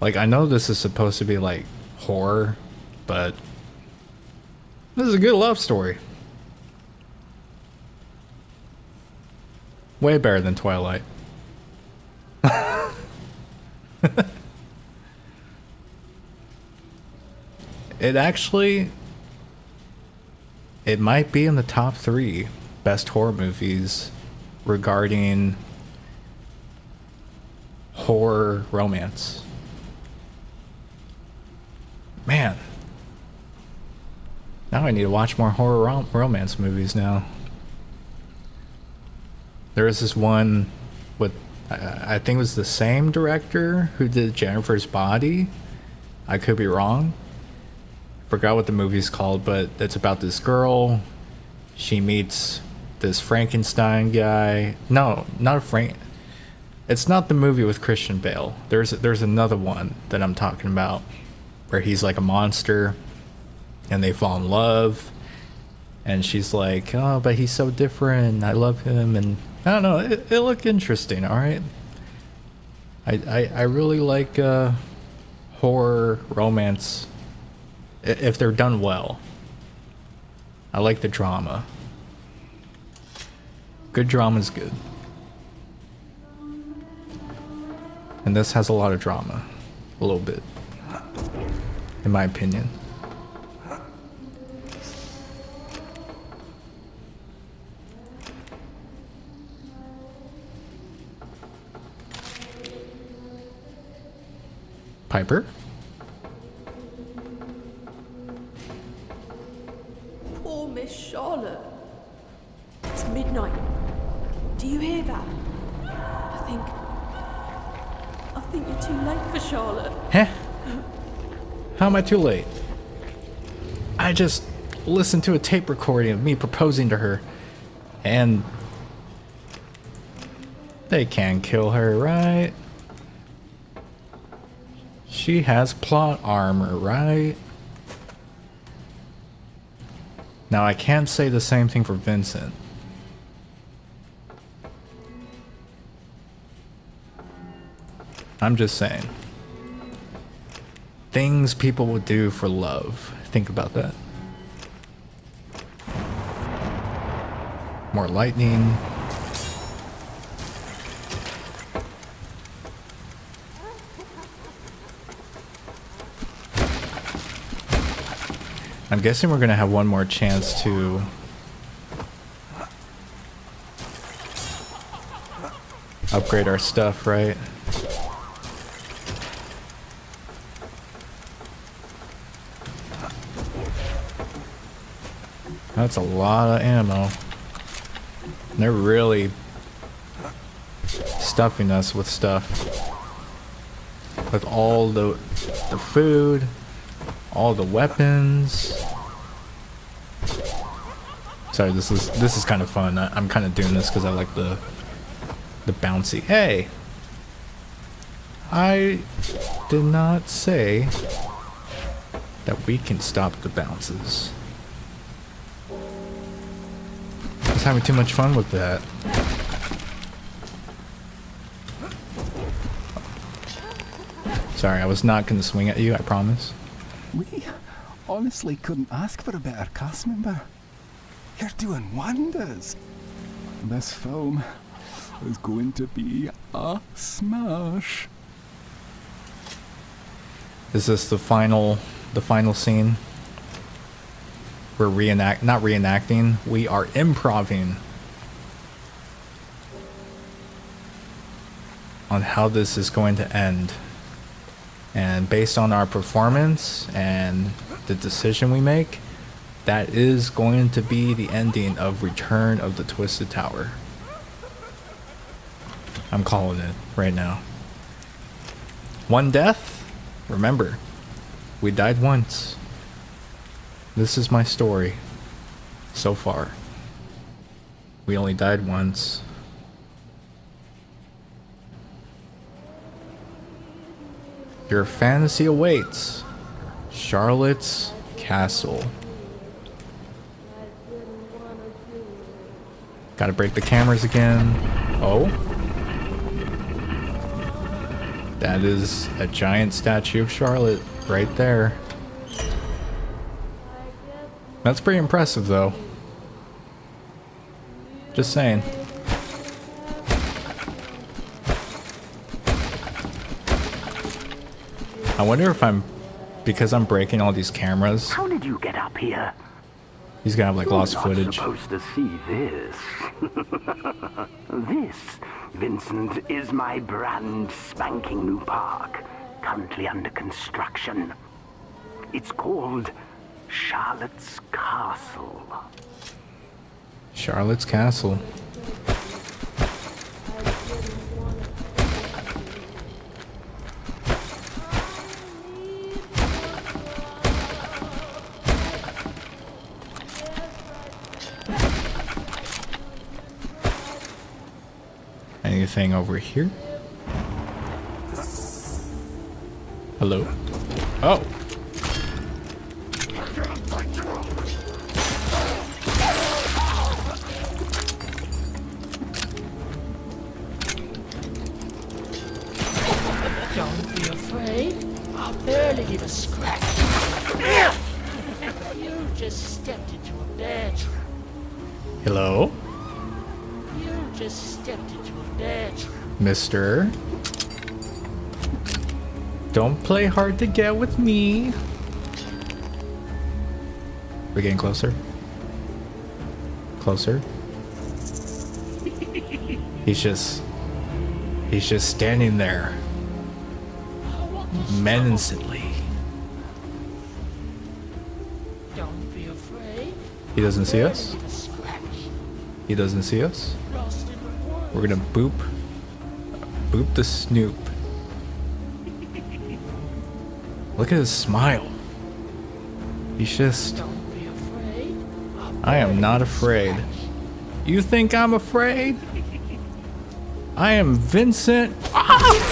Like, I know this is supposed to be like horror, but this is a good love story. Way better than Twilight. It might be in the top 3 best horror movies regarding horror romance. Man. Now I need to watch more horror romance movies now. There was this one with, I think it was the same director who did Jennifer's Body. I could be wrong. Forgot what the movie's called, but it's about this girl. She meets this Frankenstein guy. No, not it's not the movie with Christian Bale. There's another one that I'm talking about where he's like a monster and they fall in love and she's like, oh, but he's so different, I love him. And I don't know, it looked interesting. All right, I really like horror romance if they're done well. I like the drama. Good drama is good. And this has a lot of drama. A little bit. In my opinion. Piper? Poor Miss Charlotte. It's midnight. Do you hear that? I think you're too late for Charlotte. Huh? How am I too late? I just listened to a tape recording of me proposing to her, and they can kill her, right? She has plot armor, right? Now I can't say the same thing for Vincent. I'm just saying. Things people would do for love. Think about that. More lightning. I'm guessing we're gonna have one more chance to upgrade our stuff, right? That's a lot of ammo. They're really stuffing us with stuff. With all the food, all the weapons. Sorry, this is kind of fun. I'm kind of doing this because I like the bouncy. Hey, I did not say that we can stop the bounces. I was having too much fun with that. Sorry, I was not going to swing at you, I promise. We honestly couldn't ask for a better cast member. You're doing wonders. This film is going to be a smash. Is this the final scene? We're not reenacting, we are improving on how this is going to end. And based on our performance and the decision we make, that is going to be the ending of Return of the Twisted Tower. I'm calling it right now. One death? Remember, we died once. This is my story so far. We only died once. Your fantasy awaits. Charlotte's Castle. Gotta break the cameras again. Oh. That is a giant statue of Charlotte right there. That's pretty impressive though. Just saying. I wonder if because I'm breaking all these cameras, How did you get up here? he's gonna have like lost You're footage. not supposed to see this. This, Vincent, is my brand spanking new park, currently under construction. It's called Charlotte's Castle. Charlotte's Castle. Anything over here? Hello? Oh! Don't be afraid. I'll barely give a scratch. You just stepped into a bear trap. Hello? You just stepped into a bear trap. Mister? Don't play hard to get with me. We're getting closer. Closer. He's just standing there. Menacingly. Don't be afraid. He doesn't see us? Give a scratch. He doesn't see us? Lost in the world. We're gonna boop the Snoop. Look at his smile. He's just... Don't be afraid. I am not afraid. You think I'm afraid? I am Vincent. Ah!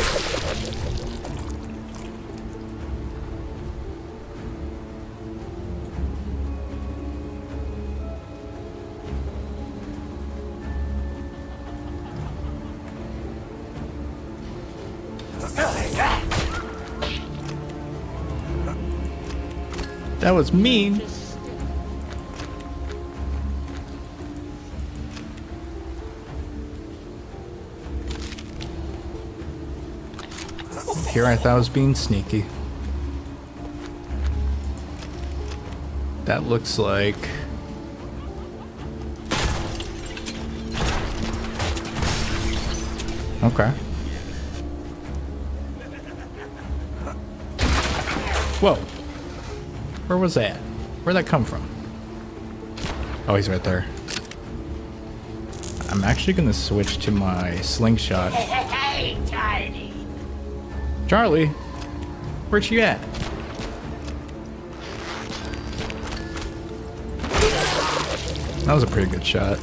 That was mean. Here I thought I was being sneaky. That looks like... Okay. Whoa. Where was that? Where'd that come from? Oh, he's right there. I'm actually gonna switch to my slingshot. Hey, Tiny. Charlie, where'd she at? That was a pretty good shot.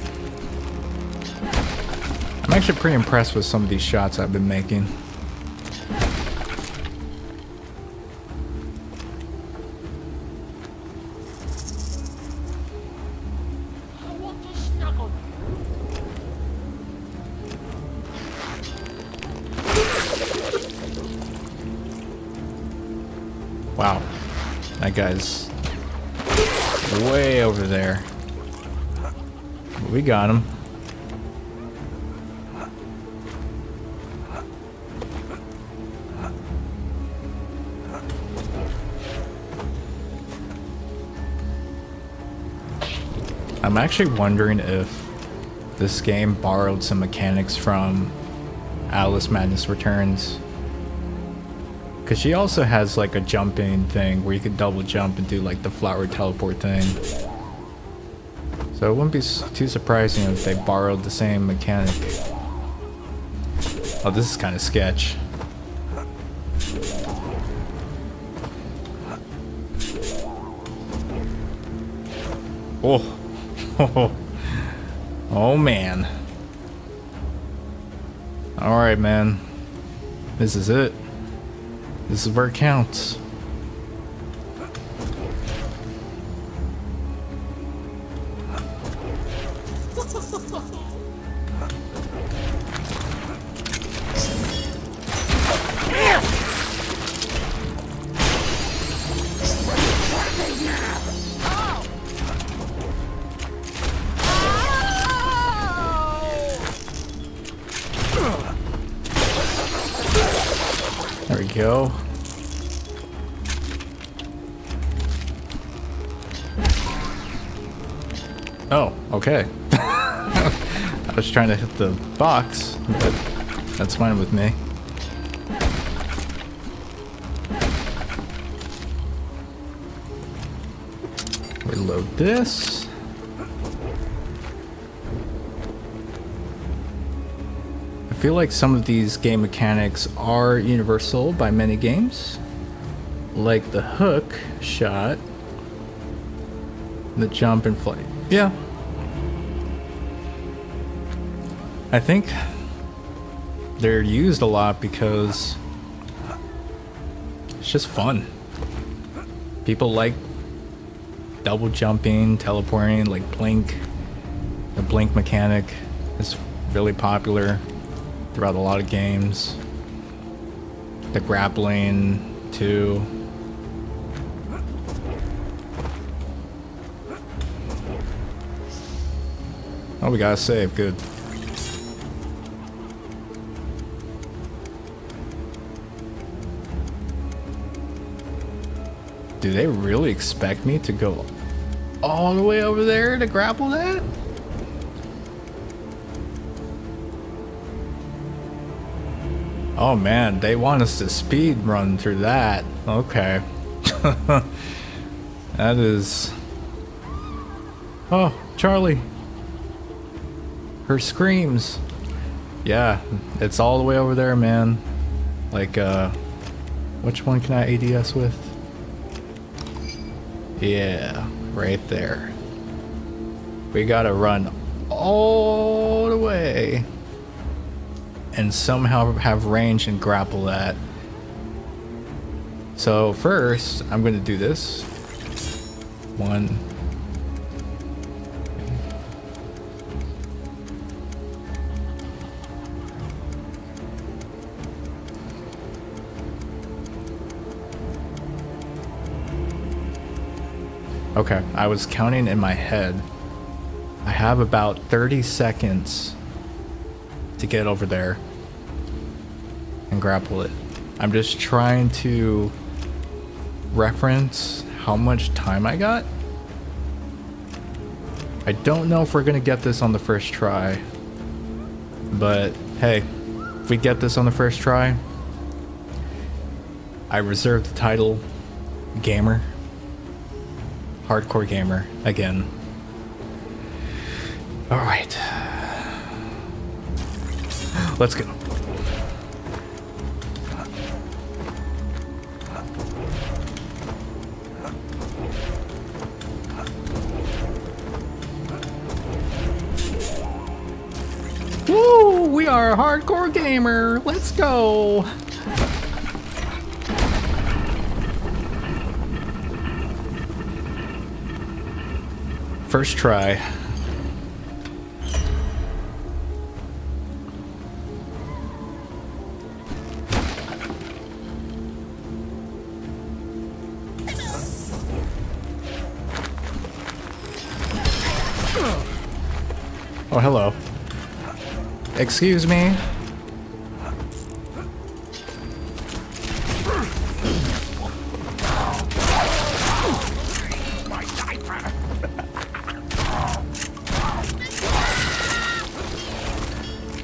I'm actually pretty impressed with some of these shots I've been making. I want to snuggle. Wow. That guy's way over there. We got him. I'm actually wondering if this game borrowed some mechanics from Alice Madness Returns. Because she also has like a jumping thing where you could double jump and do like the flower teleport thing. So it wouldn't be too surprising if they borrowed the same mechanic. Oh, this is kind of sketch. Oh. Oh man. Alright, man. This is it. This is where it counts. There we go. Oh, okay. I was trying to hit the box, but that's fine with me. Reload this. I feel like some of these game mechanics are universal by many games, like the hook shot, the jump and flight. Yeah. I think they're used a lot because it's just fun. People like double jumping, teleporting, like blink. The blink mechanic is really popular throughout a lot of games. The grappling too. Oh, we gotta save. Good. Do they really expect me to go all the way over there to grapple that? Oh man, they want us to speed run through that. Okay. That is... Oh, Charlie. Her screams. Yeah, it's all the way over there, man. Like, which one can I ADS with? Yeah, right there. We gotta run all the way and somehow have range and grapple that. So first, I'm gonna do this. One. Okay, I was counting in my head. I have about 30 seconds to get over there and grapple it. I'm just trying to reference how much time I got. I don't know if we're gonna get this on the first try, but hey, if we get this on the first try, I reserve the title Gamer. Hardcore gamer again. All right, let's go. Woo! We are a hardcore gamer. Let's go. First try. Oh, hello. Excuse me.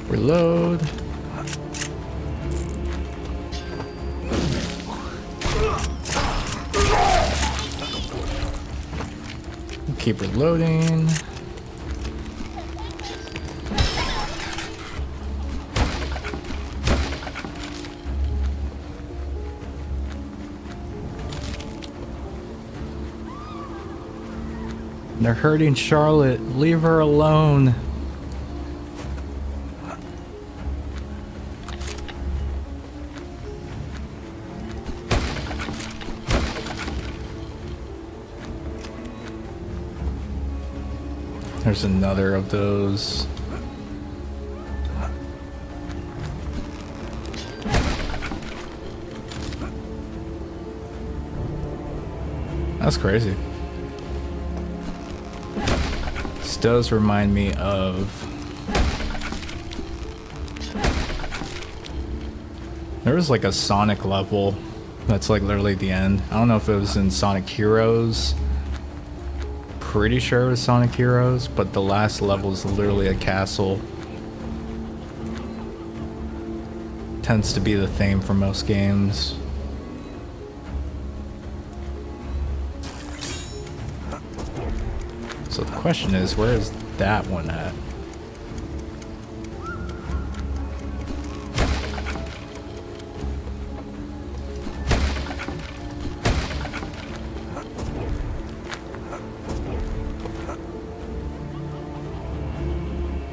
Reload. Keep reloading. They're hurting Charlotte. Leave her alone. There's another of those. That's crazy. This does remind me of... There was like a Sonic level that's like literally the end. I don't know if it was in Sonic Heroes. Pretty sure it was Sonic Heroes, but the last level is literally a castle. Tends to be the theme for most games. So the question is, where is that one at?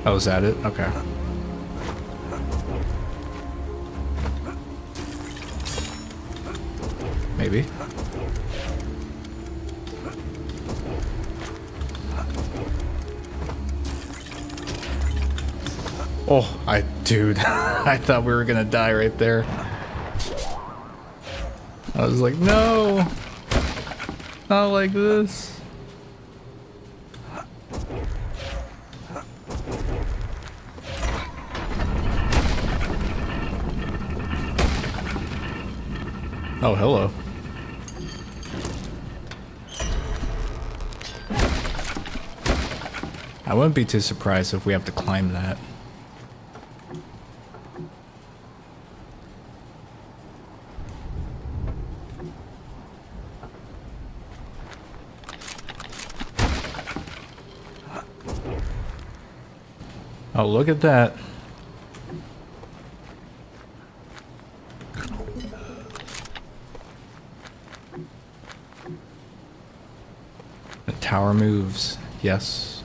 Oh, is that it? Okay. Maybe. Oh, dude, I thought we were gonna die right there. I was like, no, not like this. Oh, hello. I wouldn't be too surprised if we have to climb that. Oh, look at that. The tower moves. Yes.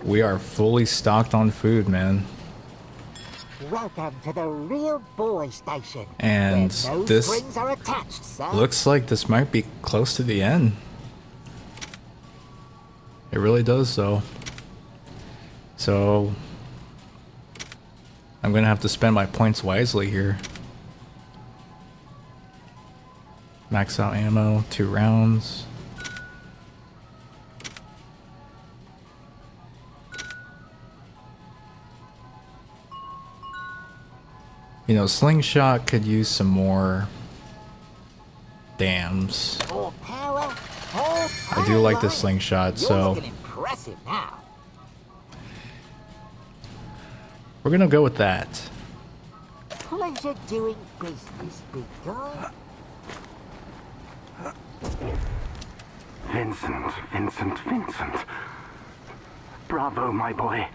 We are fully stocked on food, man. Welcome to the real boy station. And where no this strings are attached, sir. looks like this might be close to the end. It really does, though. So I'm gonna have to spend my points wisely here. Max out ammo, 2 rounds. You know, slingshot could use some more dams. More power, more I do like the power. slingshot, You're so looking impressive now. we're gonna go with that. Pleasure doing business, big guy. Vincent. Bravo, my boy.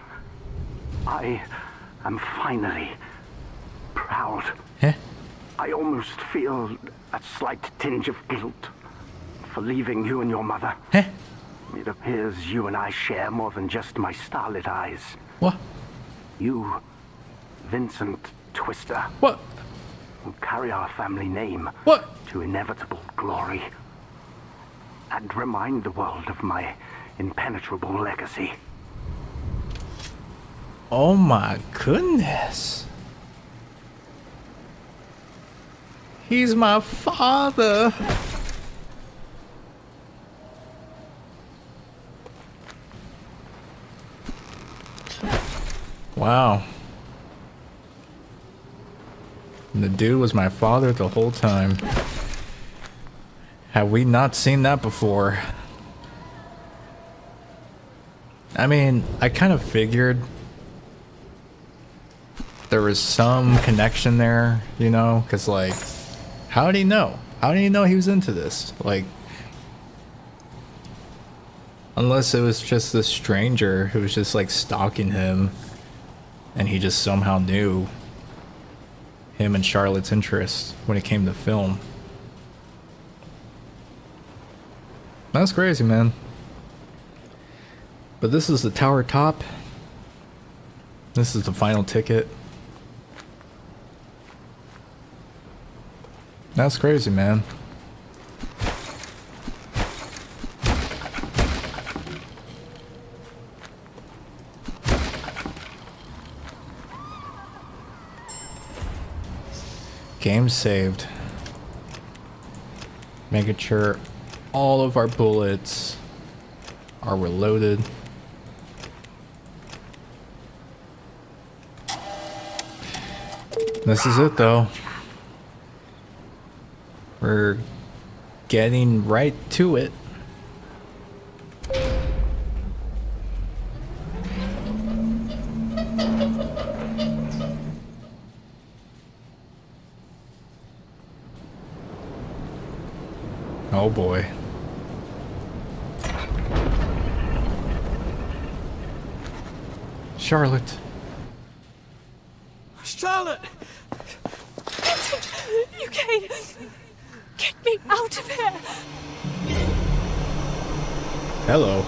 I am finally proud. Huh? I almost feel a slight tinge of guilt for leaving you and your mother. Huh? It appears you and I share more than just my starlit eyes. What? You, Vincent Twister, What? will carry our family name What? to inevitable glory and remind the world of my impenetrable legacy. Oh my goodness. He's my father. Wow. And the dude was my father the whole time. Have we not seen that before? I mean, I kind of figured there was some connection there, you know? Because, like, how did he know? How did he know he was into this? Like, unless it was just this stranger who was just, like, stalking him, and he just somehow knew him and Charlotte's interest when it came to film. That's crazy, man. But this is the tower top. This is the final ticket. That's crazy, man. Game saved. Making sure all of our bullets are reloaded. This is it, though. We're getting right to it. Oh boy. Charlotte. Charlotte! You came. Get me out of here. Hello.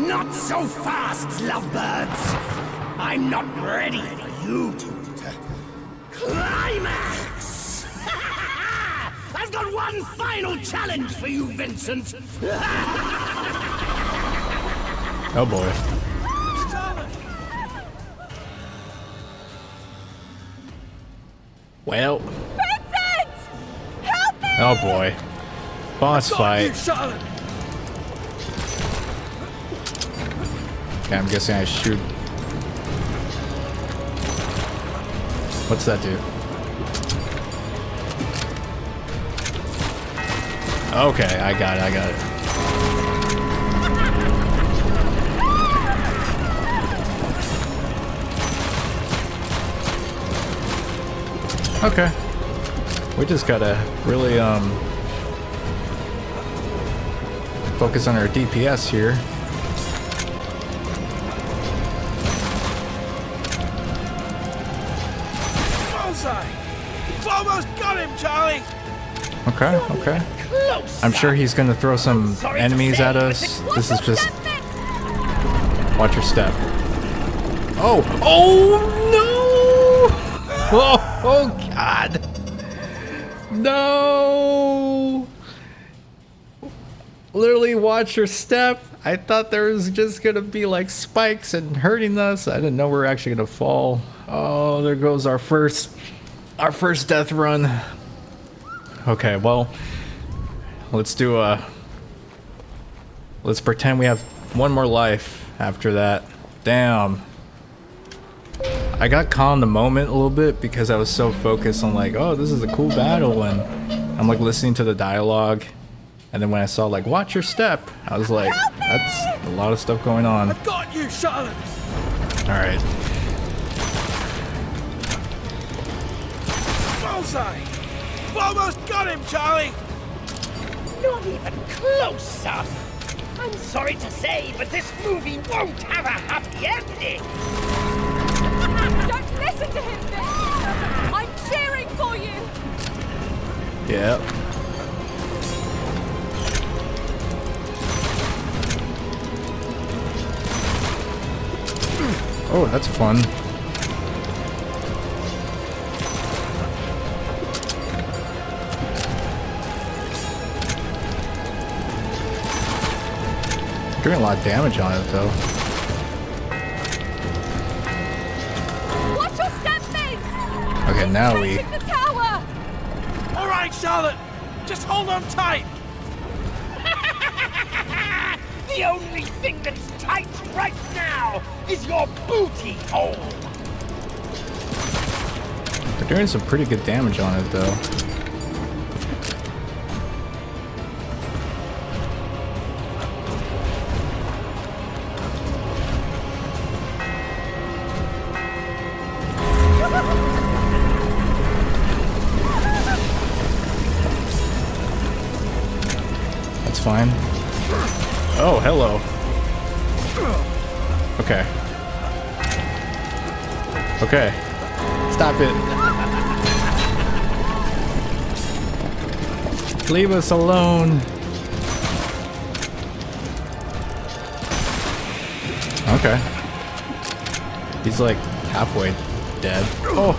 Not so fast, lovebirds! I'm not ready for you to climax! I've got one final challenge for you, Vincent! Oh boy. Well. Vincent! Help me! Oh boy. Boss fight. Okay, I'm guessing I shoot. What's that do? Okay, I got it. Okay. We just gotta really focus on our DPS here. You've almost got him, Charlie! Okay. I'm sure he's gonna throw some enemies at us. This is just... Watch your step. Oh! Oh no! Oh god! No! Literally watch your step. I thought there was just gonna be like spikes and hurting us. I didn't know we were actually gonna fall. Oh, there goes our first death run. Okay, well, let's pretend we have one more life after that. Damn. I got caught in the moment a little bit because I was so focused on like, oh, this is a cool battle, and I'm like listening to the dialogue, and then when I saw like, watch your step, I was like, that's a lot of stuff going on. I've got you, Charlotte! Alright. Bullseye! You've almost got him, Charlie! Not even close, son! I'm sorry to say, but this movie won't have a happy ending! Don't listen to him, Vince! I'm cheering for you! Yep. Oh, that's fun. Doing a lot of damage on it, though. Watch your step, Vince! Okay, now we... The tower! All right, Charlotte! Just hold on tight! The The only thing that's tight right now is your booty hole. They're doing some pretty good damage on it, though. That's fine. Oh, hello. Okay. Okay. Stop it. Leave us alone. Okay. He's like halfway dead. Oh.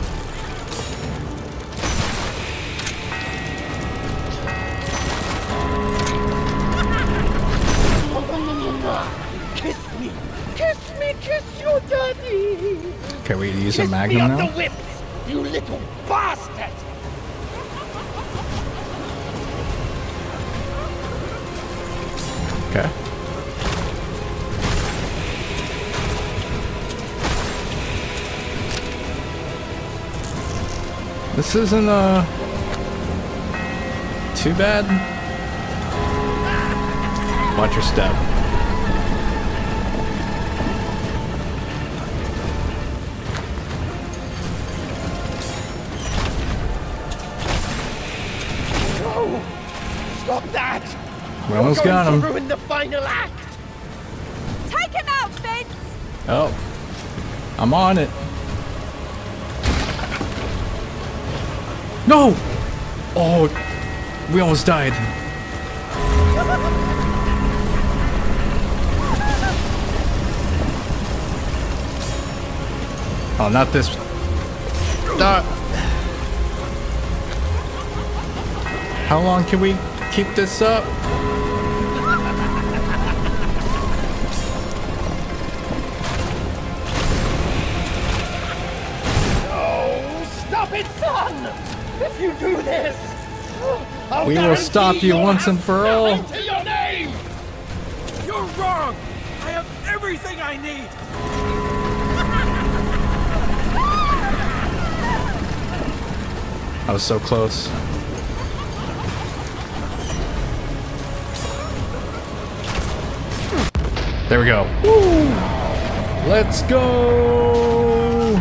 Kiss me! Kiss me! Kiss your daddy! Okay, we use a Kiss magnum me on now? the whips, you little bastard! Okay. This isn't too bad. Watch your step. No! Stop that! We almost got him. Ruin the final act! Take him out, Vince! Oh. I'm on it. No! Oh, we almost died. Oh, not this. How long can we keep this up? Stop it, son! If you do this, I'll We will stop you once and for all. nothing to your name! You're wrong! I have everything I need! I was so close. There we go. Woo! Let's go!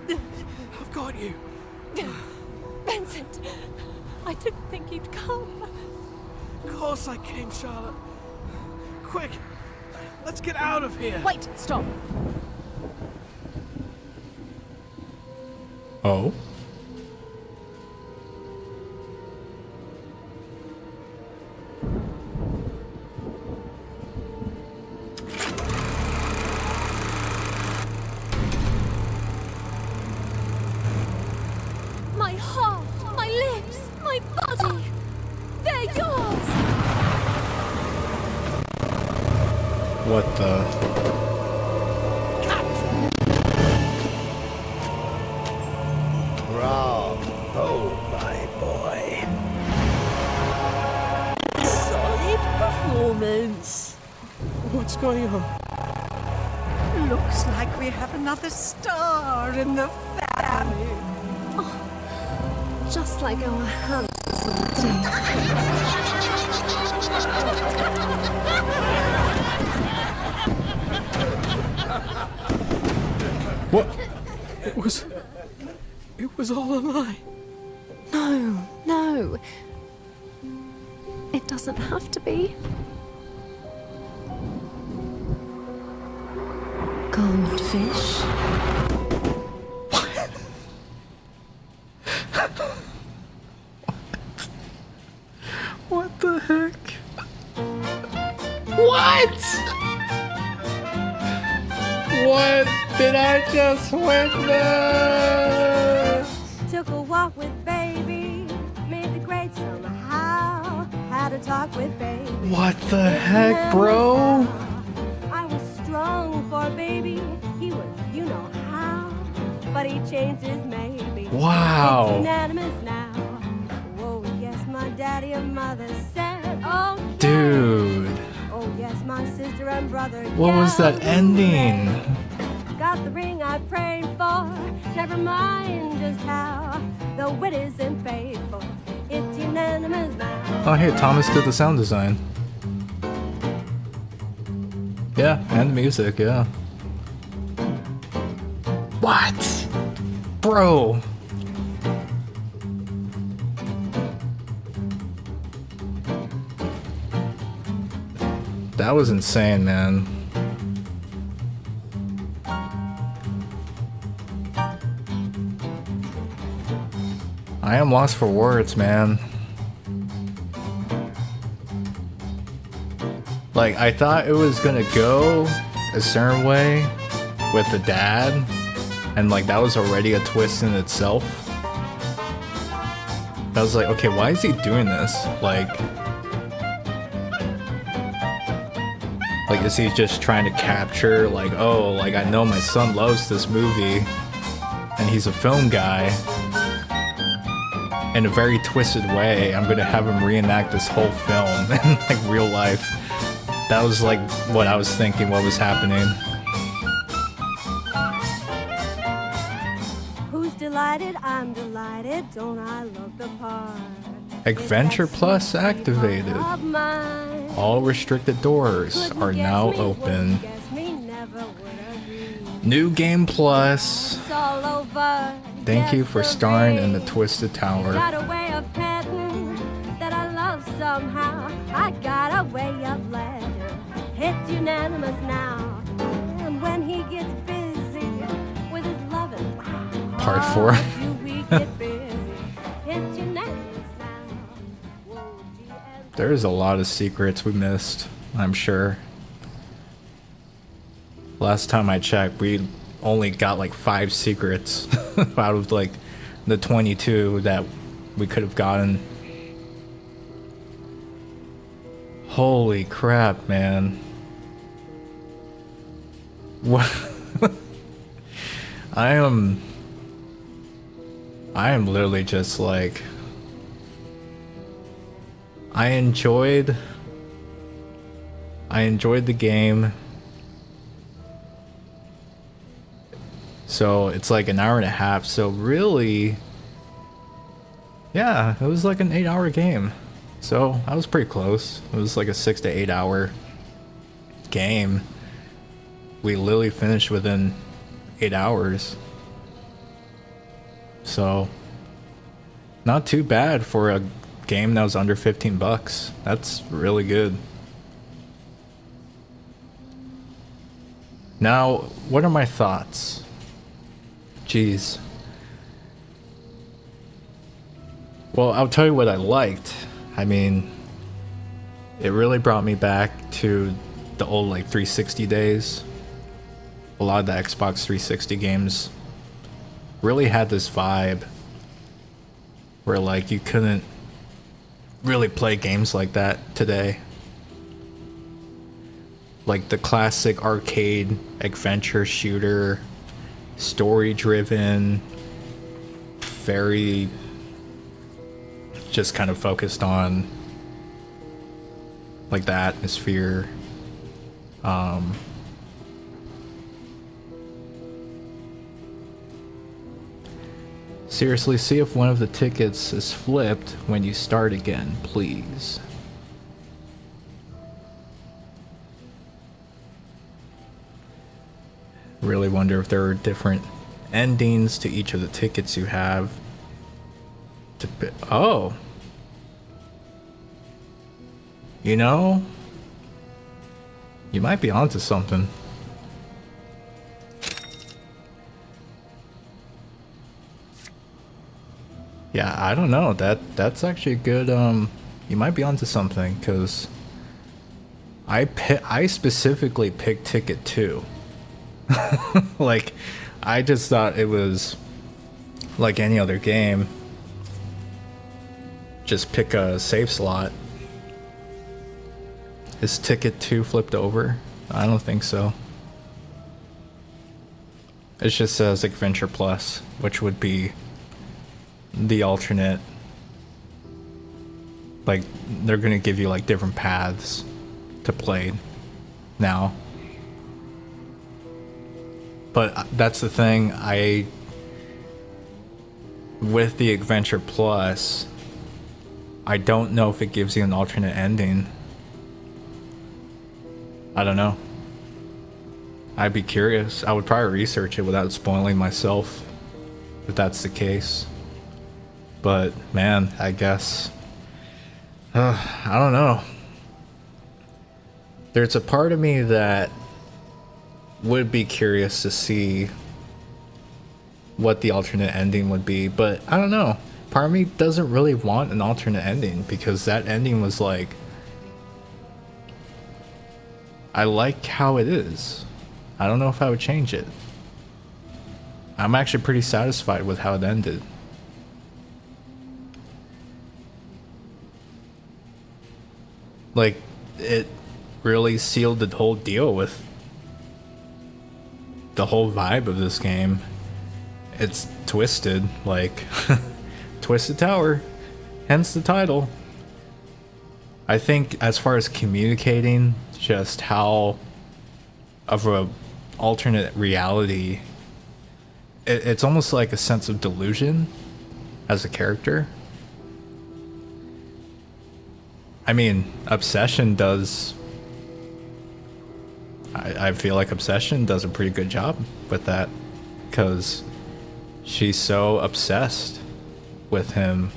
I've got you. Vincent, I didn't think you'd come. Of course I came, Charlotte. Quick, let's get out of here. Wait, stop. Oh? My heart, my lips, my body. They're yours. What the? Bravo, my boy. Solid performance. What's going on? Looks like we have another star in the family. Just like our handsome Dave. What? It was all a lie. No, no. It doesn't have to be. Goldfish. What the heck? What? What did I just witness? Took a walk with baby, made the grade somehow, had a talk with baby. What the heck, bro? I was strong for baby, he was you know how, but he changed his maybe. Wow. It's unanimous now. Whoa, yes, my daddy and mother said, oh, Dude. oh yes, my sister and brother. What was that ending? Got the ring I prayed for. Never mind just how. The wit isn't paid for. It's unanimous now. Oh, hey, Thomas did the sound design. Yeah, and music, yeah. What? Bro. That was insane, man. I am lost for words, man. Like, I thought it was gonna go a certain way with the dad, and like that was already a twist in itself. I was like, okay, why is he doing this? Like, is he just trying to capture, like, oh, like I know my son loves this movie, and he's a film guy. In a very twisted way, I'm gonna have him reenact this whole film in like real life. That was like what I was thinking, what was happening. Who's delighted? I'm delighted. Don't I look the part? Adventure Plus activated. All restricted doors are now open. New Game Plus. Thank you for starring in the Twisted Tower. Got a way of petting that I love somehow. I got a way of letting. It's unanimous now. And when he gets busy with his loving, wow. Part 4. Do we get busy? It's unanimous now. There's a lot of secrets we missed, I'm sure. Last time I checked, we only got like 5 secrets out of like the 22 that we could have gotten. Holy crap, man. What? I am literally just like, I enjoyed the game. So it's like an hour and a half. So really, yeah, it was like an 8-hour game. So I was pretty close. It was like a 6 to 8 hour game. We literally finished within 8 hours. So not too bad for a game that was under $15. That's really good. Now, what are my thoughts? Jeez. Well, I'll tell you what I liked. I mean, it really brought me back to the old like 360 days. A lot of the Xbox 360 games really had this vibe where like you couldn't really play games like that today. Like the classic arcade adventure shooter, story driven, very just kind of focused on like the atmosphere. Seriously, see if one of the tickets is flipped when you start again, please. Really wonder if there are different endings to each of the tickets you have. Oh. You know, you might be onto something. Yeah, I don't know. That's actually a good, you might be onto something, because I specifically picked ticket 2. Like, I just thought it was like any other game. Just pick a save slot. Is ticket 2 flipped over? I don't think so. It just says Adventure Plus, which would be the alternate Like, they're gonna give you like different paths to play now. But that's the thing, with the Adventure Plus, I don't know if it gives you an alternate ending. I don't know. I'd be curious. I would probably research it without spoiling myself, if that's the case. But man, I guess I don't know. There's a part of me that would be curious to see what the alternate ending would be, but I don't know. Part of me doesn't really want an alternate ending, because that ending was like, I like how it is. I don't know if I would change it. I'm actually pretty satisfied with how it ended. Like, it really sealed the whole deal with the whole vibe of this game. It's twisted, like Twisted Tower, hence the title. I think as far as communicating just how of a alternate reality, it's almost like a sense of delusion as a character. I mean, Obsession does, I feel like Obsession does a pretty good job with that, because she's so obsessed with him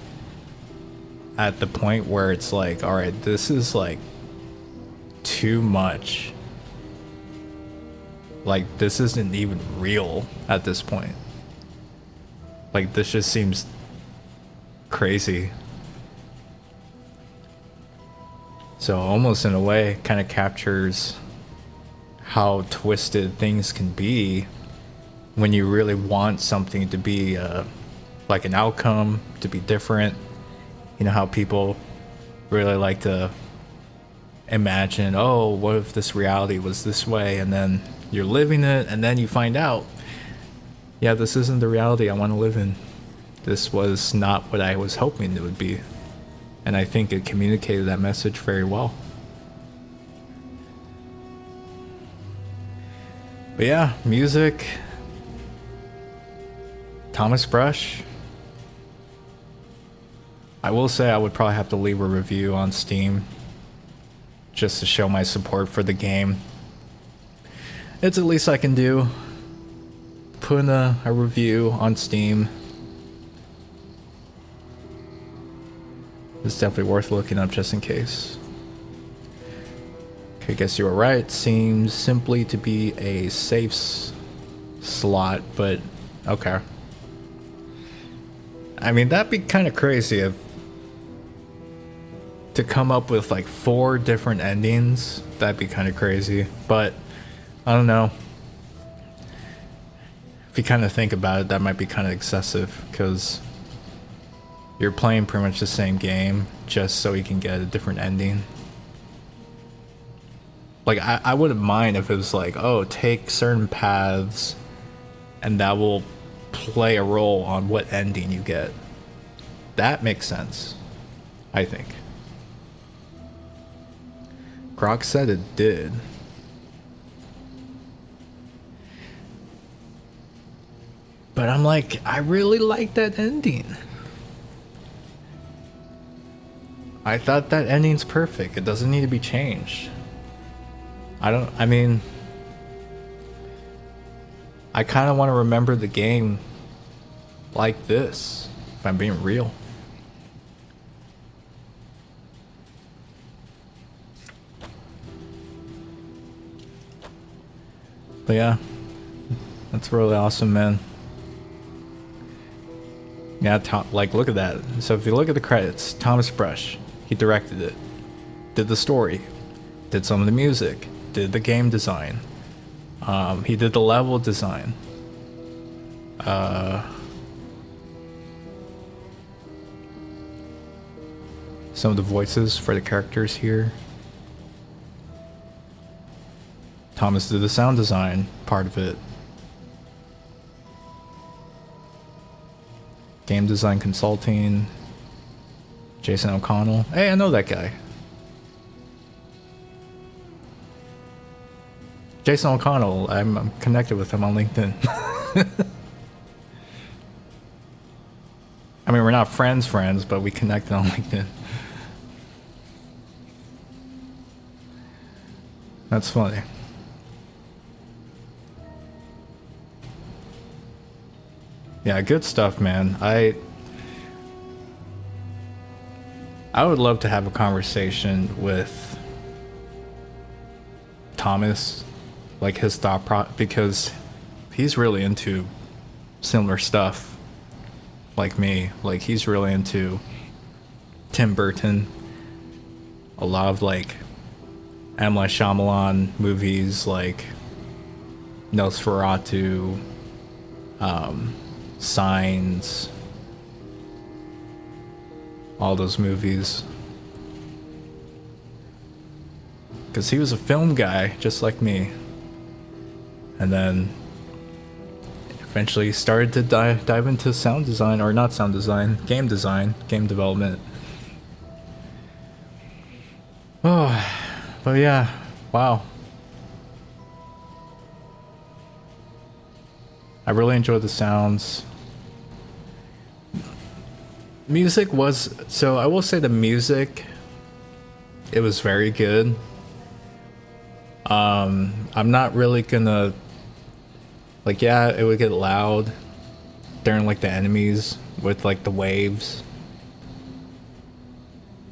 at the point where it's like, alright, this is like too much. Like, this isn't even real at this point. Like, this just seems crazy. So almost in a way kind of captures how twisted things can be when you really want something to be like an outcome to be different. You know how people really like to imagine, oh, what if this reality was this way, and then you're living it, and then you find out, yeah, this isn't the reality I want to live in. This was not what I was hoping it would be. And I think it communicated that message very well. But yeah, music, Thomas Brush. I will say I would probably have to leave a review on Steam just to show my support for the game. It's the least I can do. Put in a review on Steam. It's definitely worth looking up just in case. Okay, guess you were right. Seems simply to be a safe slot, but okay. I mean, that'd be kind of crazy if to come up with like 4 different endings. That'd be kind of crazy, but I don't know. If you kind of think about it, that might be kind of excessive, because you're playing pretty much the same game just so you can get a different ending. Like, I wouldn't mind if it was like, oh, take certain paths and that will play a role on what ending you get. That makes sense, I think. Grok said it did. But I'm like, I really like that ending. I thought that ending's perfect. It doesn't need to be changed. I mean, I kind of want to remember the game like this, if I'm being real. But yeah, that's really awesome, man. Yeah, like, look at that. So if you look at the credits, Thomas Brush, he directed it, did the story, did some of the music, did the game design, he did the level design, some of the voices for the characters here. Thomas did the sound design part of it. Game design consulting. Jason O'Connell. Hey, I know that guy. Jason O'Connell, I'm connected with him on LinkedIn. I mean, we're not friends, but we connected on LinkedIn. That's funny. Yeah, good stuff, man. I would love to have a conversation with Thomas, like his because he's really into similar stuff like me. Like, he's really into Tim Burton, a lot of like M. Night Shyamalan movies like Nosferatu, Signs, all those movies. Because he was a film guy just like me, and then eventually started to dive into sound design, or not sound design, game development. Oh, but yeah, wow. I really enjoyed the sounds. Music was, so I will say the music, it was very good. I'm not really gonna, like, yeah, it would get loud during like the enemies with like the waves.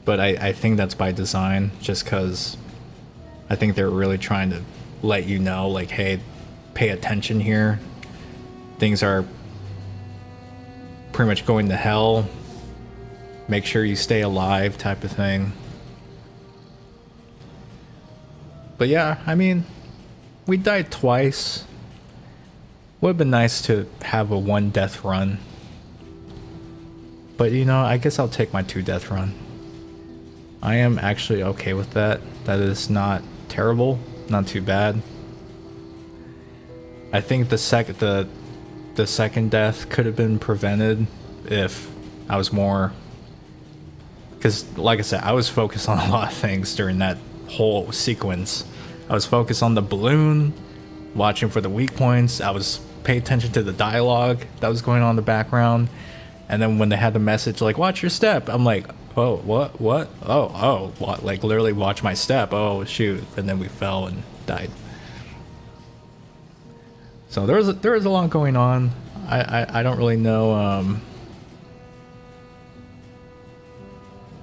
But I think that's by design, just because I think they're really trying to let you know, like, hey, pay attention here. Things are pretty much going to hell. Make sure you stay alive, type of thing. But yeah, I mean, we died twice. Would have been nice to have a 1 death run. But you know, I guess I'll take my 2 death run. I am actually okay with that. That is not terrible, not too bad. I think the second death could have been prevented if I was more, because like I said, I was focused on a lot of things during that whole sequence. I was focused on the balloon, watching for the weak points. I was paying attention to the dialogue that was going on in the background. And then when they had the message like, watch your step, I'm like, oh, what? What? Like, literally watch my step. Oh, shoot. And then we fell and died. So there was a lot going on. I don't really know.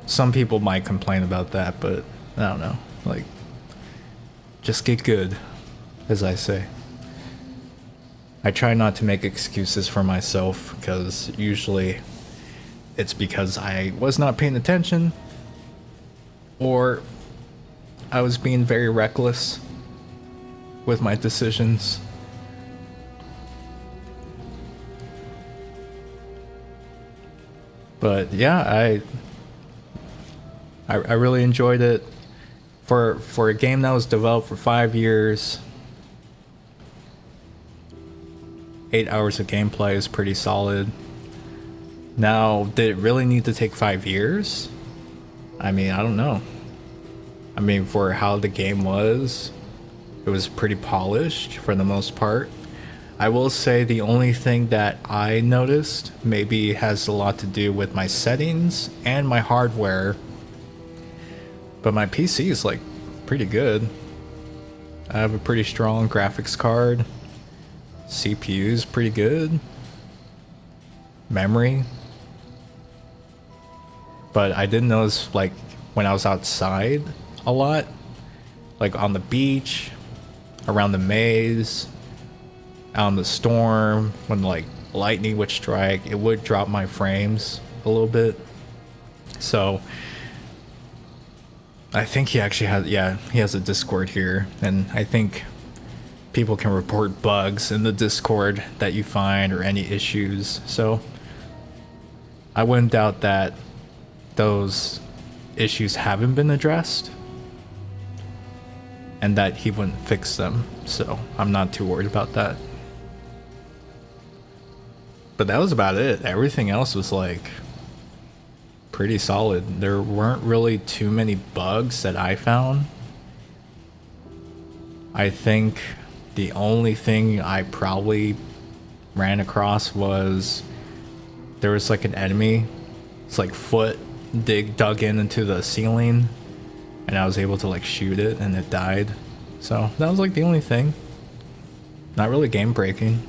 Some people might complain about that, but I don't know. Like, just get good, as I say. I try not to make excuses for myself, because usually it's because I was not paying attention, or I was being very reckless with my decisions. But yeah, I really enjoyed it. For a game that was developed for 5 years, 8 hours of gameplay is pretty solid. Now, did it really need to take 5 years? I mean, I don't know. I mean, for how the game was, it was pretty polished for the most part. I will say the only thing that I noticed maybe has a lot to do with my settings and my hardware. But my PC is like pretty good. I have a pretty strong graphics card. CPU is pretty good. Memory. But I did notice, like, when I was outside a lot, like on the beach, around the maze, out in the storm, when like lightning would strike, it would drop my frames a little bit. So I think he actually has, yeah, he has a Discord here, and I think people can report bugs in the Discord that you find or any issues. So I wouldn't doubt that those issues haven't been addressed and that he wouldn't fix them. So I'm not too worried about that. But that was about it. Everything else was like pretty solid. There weren't really too many bugs that I found. I think the only thing I probably ran across was there was like an enemy. It's like foot dug in into the ceiling, and I was able to like shoot it and it died. So that was like the only thing. Not really game breaking.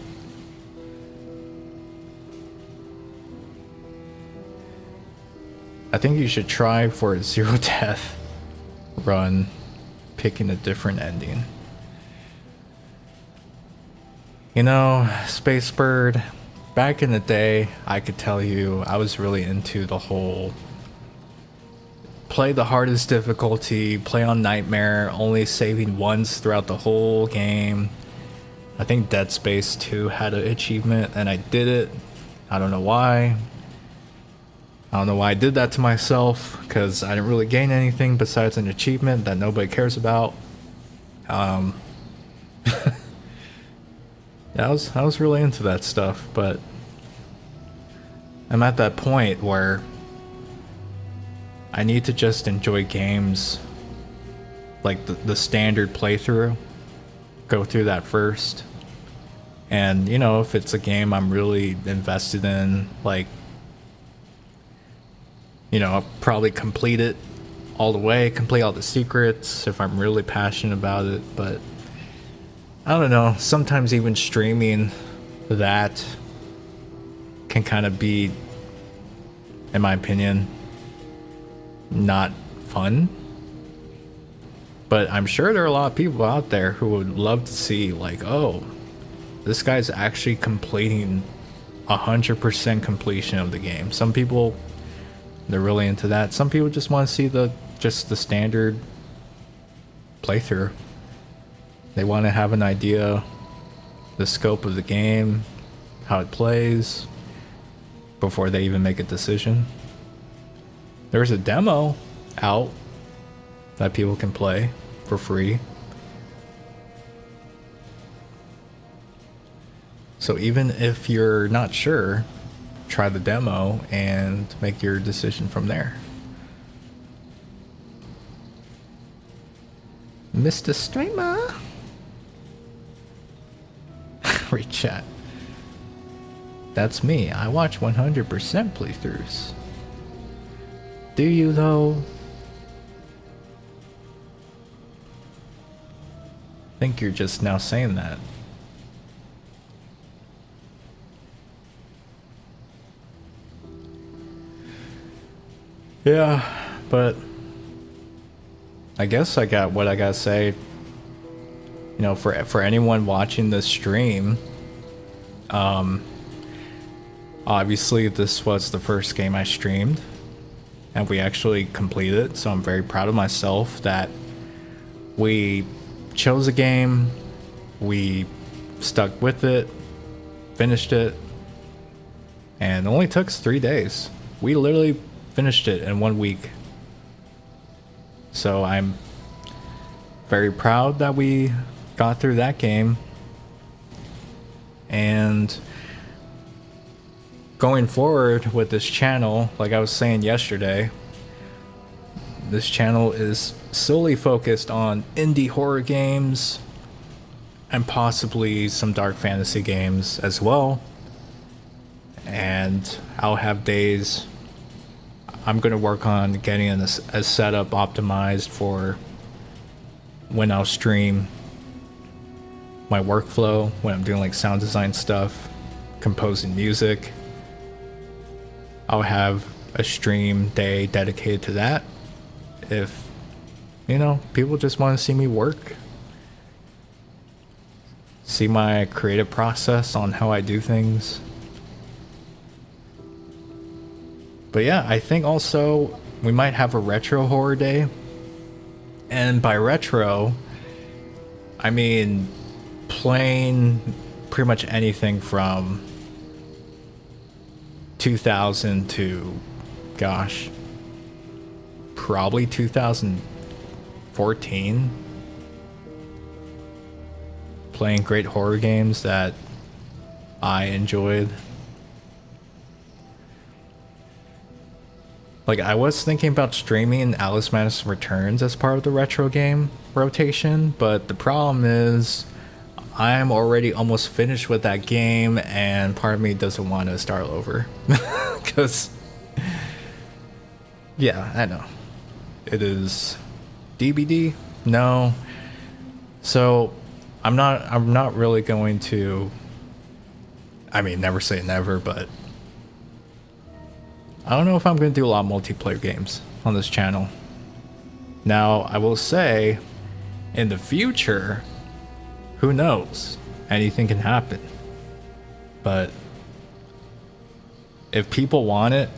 I think you should try for a zero death run, picking a different ending. You know, Space Bird, back in the day, I could tell you I was really into the whole play the hardest difficulty, play on Nightmare, only saving once throughout the whole game. I think Dead Space 2 had an achievement and I did it. I don't know why. I don't know why I did that to myself, because I didn't really gain anything besides an achievement that nobody cares about. I was really into that stuff, but I'm at that point where I need to just enjoy games like the standard playthrough. Go through that first. And, you know, if it's a game I'm really invested in, like, you know, I'll probably complete it all the way, complete all the secrets if I'm really passionate about it. But I don't know, sometimes even streaming that can kind of be, in my opinion, not fun. But I'm sure there are a lot of people out there who would love to see, like, oh, this guy's actually completing 100% completion of the game. Some people, they're really into that. Some people just want to see the standard playthrough. They want to have an idea, the scope of the game, how it plays, before they even make a decision. There's a demo out that people can play for free. So even if you're not sure, try the demo and make your decision from there. Mr. Streamer. Read chat. That's me. I watch 100% playthroughs. Do you though? I think you're just now saying that. Yeah, but I guess I got what I gotta say. You know, for anyone watching this stream, obviously this was the first game I streamed, and we actually completed it, so I'm very proud of myself that we chose a game, we stuck with it, finished it, and it only took us 3 days. We literally finished it in 1 week. So I'm very proud that we got through that game. And going forward with this channel, like I was saying yesterday, this channel is solely focused on indie horror games and possibly some dark fantasy games as well. And I'll have days I'm going to work on getting a setup optimized for when I'll stream, my workflow when I'm doing like sound design stuff, composing music. I'll have a stream day dedicated to that. If, you know, people just want to see me work, see my creative process on how I do things. But yeah, I think also we might have a retro horror day. And by retro, I mean playing pretty much anything from 2000 to, gosh, probably 2014. Playing great horror games that I enjoyed. Like, I was thinking about streaming Alice Madison Returns as part of the retro game rotation, but the problem is I'm already almost finished with that game, and part of me doesn't want to start over. Because, yeah, I know. It is DBD? No. So, I'm not really going to, I mean, never say never, but I don't know if I'm going to do a lot of multiplayer games on this channel. Now, I will say, in the future, who knows? Anything can happen. But if people want it,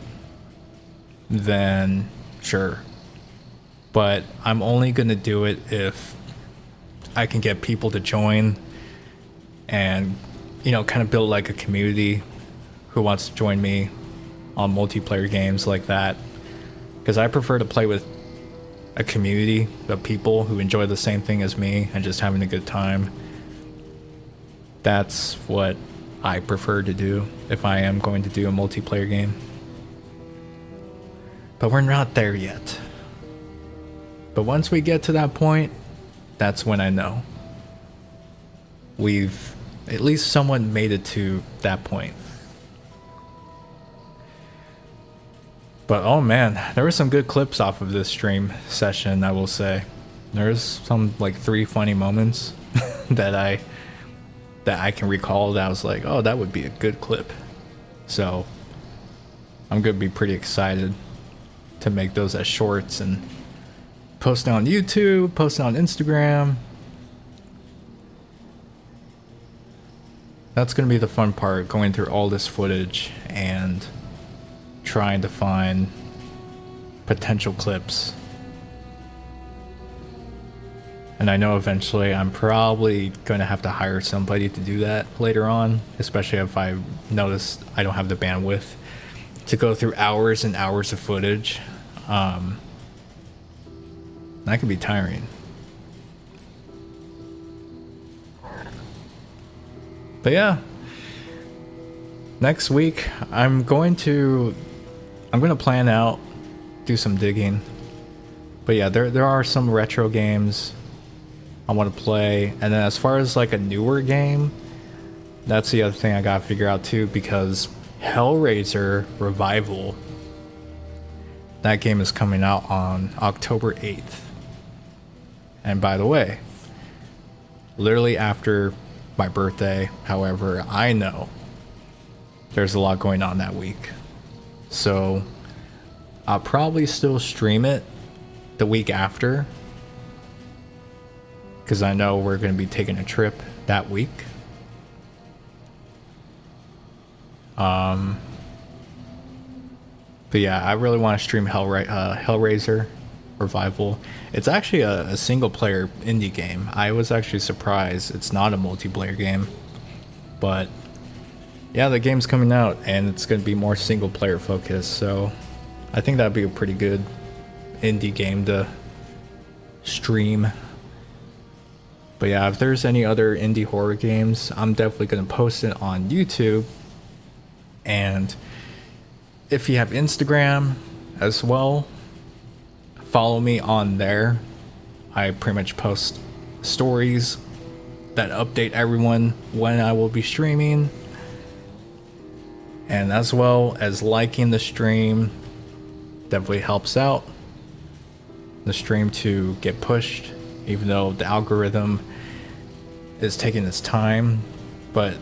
then sure. But I'm only going to do it if I can get people to join and, you know, kind of build like a community who wants to join me on multiplayer games like that, because I prefer to play with a community of people who enjoy the same thing as me and just having a good time. That's what I prefer to do if I am going to do a multiplayer game. But we're not there yet. But once we get to that point, that's when I know we've at least somewhat made it to that point. But oh man, there were some good clips off of this stream session, I will say. There's some like 3 funny moments that I can recall that I was like, oh, that would be a good clip. So I'm gonna be pretty excited to make those as shorts and post it on YouTube, post it on Instagram. That's gonna be the fun part, going through all this footage and trying to find potential clips. And I know eventually I'm probably going to have to hire somebody to do that later on, especially if I notice I don't have the bandwidth to go through hours and hours of footage. That can be tiring. But yeah, next week I'm going to plan out, do some digging. But yeah, there are some retro games I want to play. And then as far as like a newer game, that's the other thing I gotta figure out too, because Hellraiser Revival, that game is coming out on October 8th. And by the way, literally after my birthday, however, I know there's a lot going on that week. So I'll probably still stream it the week after, because I know we're going to be taking a trip that week. But yeah, I really want to stream Hellraiser Revival. It's actually a single player indie game. I was actually surprised it's not a multiplayer game. But yeah, the game's coming out and it's going to be more single player focused, so I think that'd be a pretty good indie game to stream. But yeah, if there's any other indie horror games, I'm definitely going to post it on YouTube. And if you have Instagram as well, follow me on there. I pretty much post stories that update everyone when I will be streaming. And as well as liking the stream definitely helps out the stream to get pushed, even though the algorithm is taking its time. But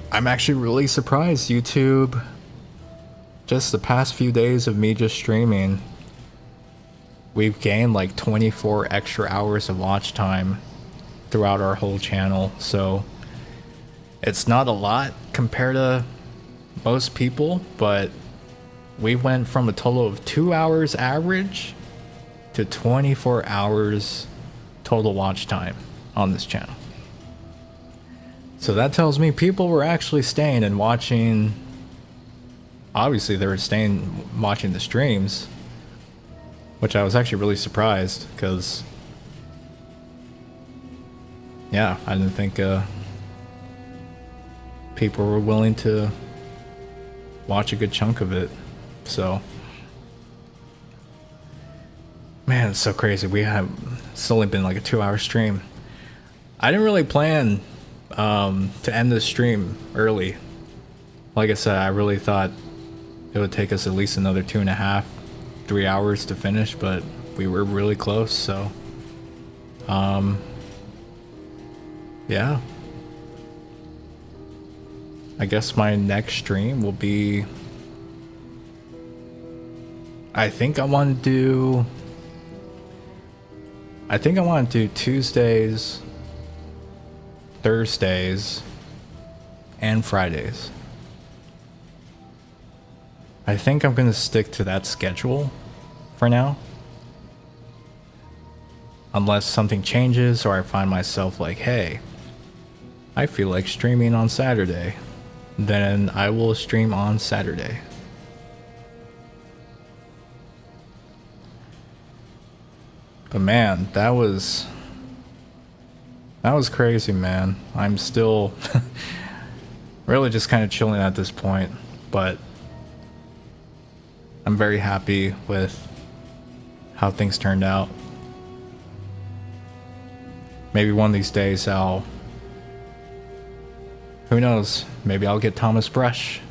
I'm actually really surprised YouTube, just the past few days of me just streaming, we've gained like 24 extra hours of watch time throughout our whole channel. So it's not a lot compared to most people, but we went from a total of 2 hours average to 24 hours total watch time on this channel. So that tells me people were actually staying and watching. Obviously they were staying watching the streams, which I was actually really surprised, because yeah, I didn't think people were willing to watch a good chunk of it. So, man, it's so crazy. It's only been like a 2-hour stream. I didn't really plan to end this stream early. Like I said, I really thought it would take us at least another 2.5, 3 hours to finish, but we were really close. So, yeah. I guess my next stream will be, I think I want to do Tuesdays, Thursdays, and Fridays. I think I'm going to stick to that schedule for now. Unless something changes or I find myself like, hey, I feel like streaming on Saturday. Then I will stream on Saturday. But man, that was crazy, man. I'm still really just kind of chilling at this point, but I'm very happy with how things turned out. Maybe one of these days who knows, maybe I'll get Thomas Brush.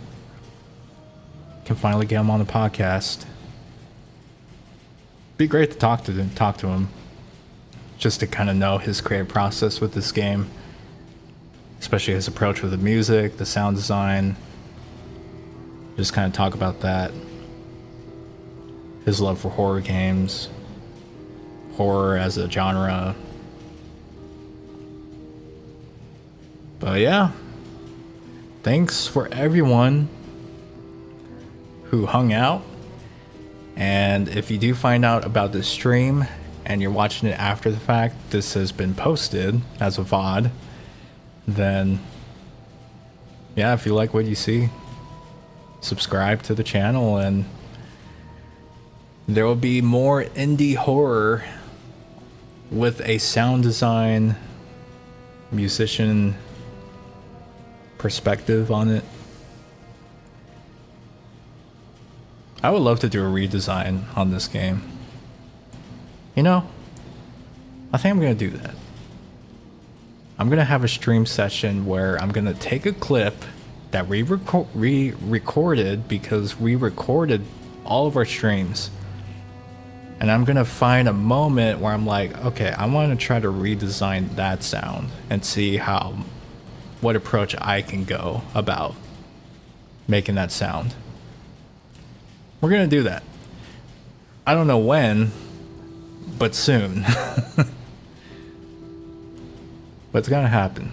Can finally get him on the podcast. Be great to talk to him. Just to kind of know his creative process with this game. Especially his approach with the music, the sound design. Just kind of talk about that. His love for horror games. Horror as a genre. But yeah. Thanks for everyone who hung out. And if you do find out about this stream and you're watching it after the fact, this has been posted as a VOD, then yeah, if you like what you see, subscribe to the channel and there will be more indie horror with a sound design, musician perspective on it. I would love to do a redesign on this game. You know, I think I'm gonna do that. I'm gonna have a stream session where I'm gonna take a clip that we recorded because we recorded all of our streams. And I'm gonna find a moment where I'm like, okay, I want to try to redesign that sound and see what approach I can go about making that sound. We're gonna do that. I don't know when, but soon. But it's gonna happen.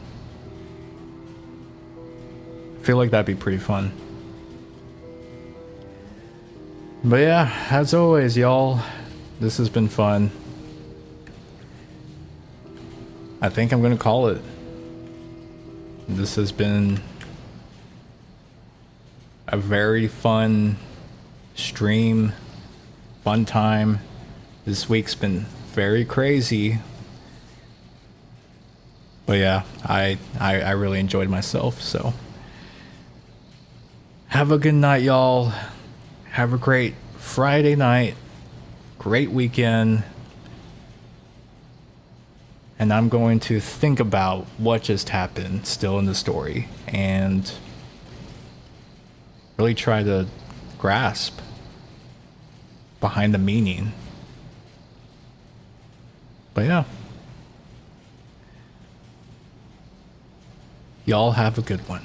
I feel like that'd be pretty fun. But yeah, as always, y'all, this has been fun. I think I'm gonna call it. This has been a very fun stream, fun time. This week's been very crazy. But yeah, I really enjoyed myself, so. Have a good night, y'all. Have a great Friday night. Great weekend. And I'm going to think about what just happened still in the story and really try to grasp behind the meaning. But yeah. Y'all have a good one.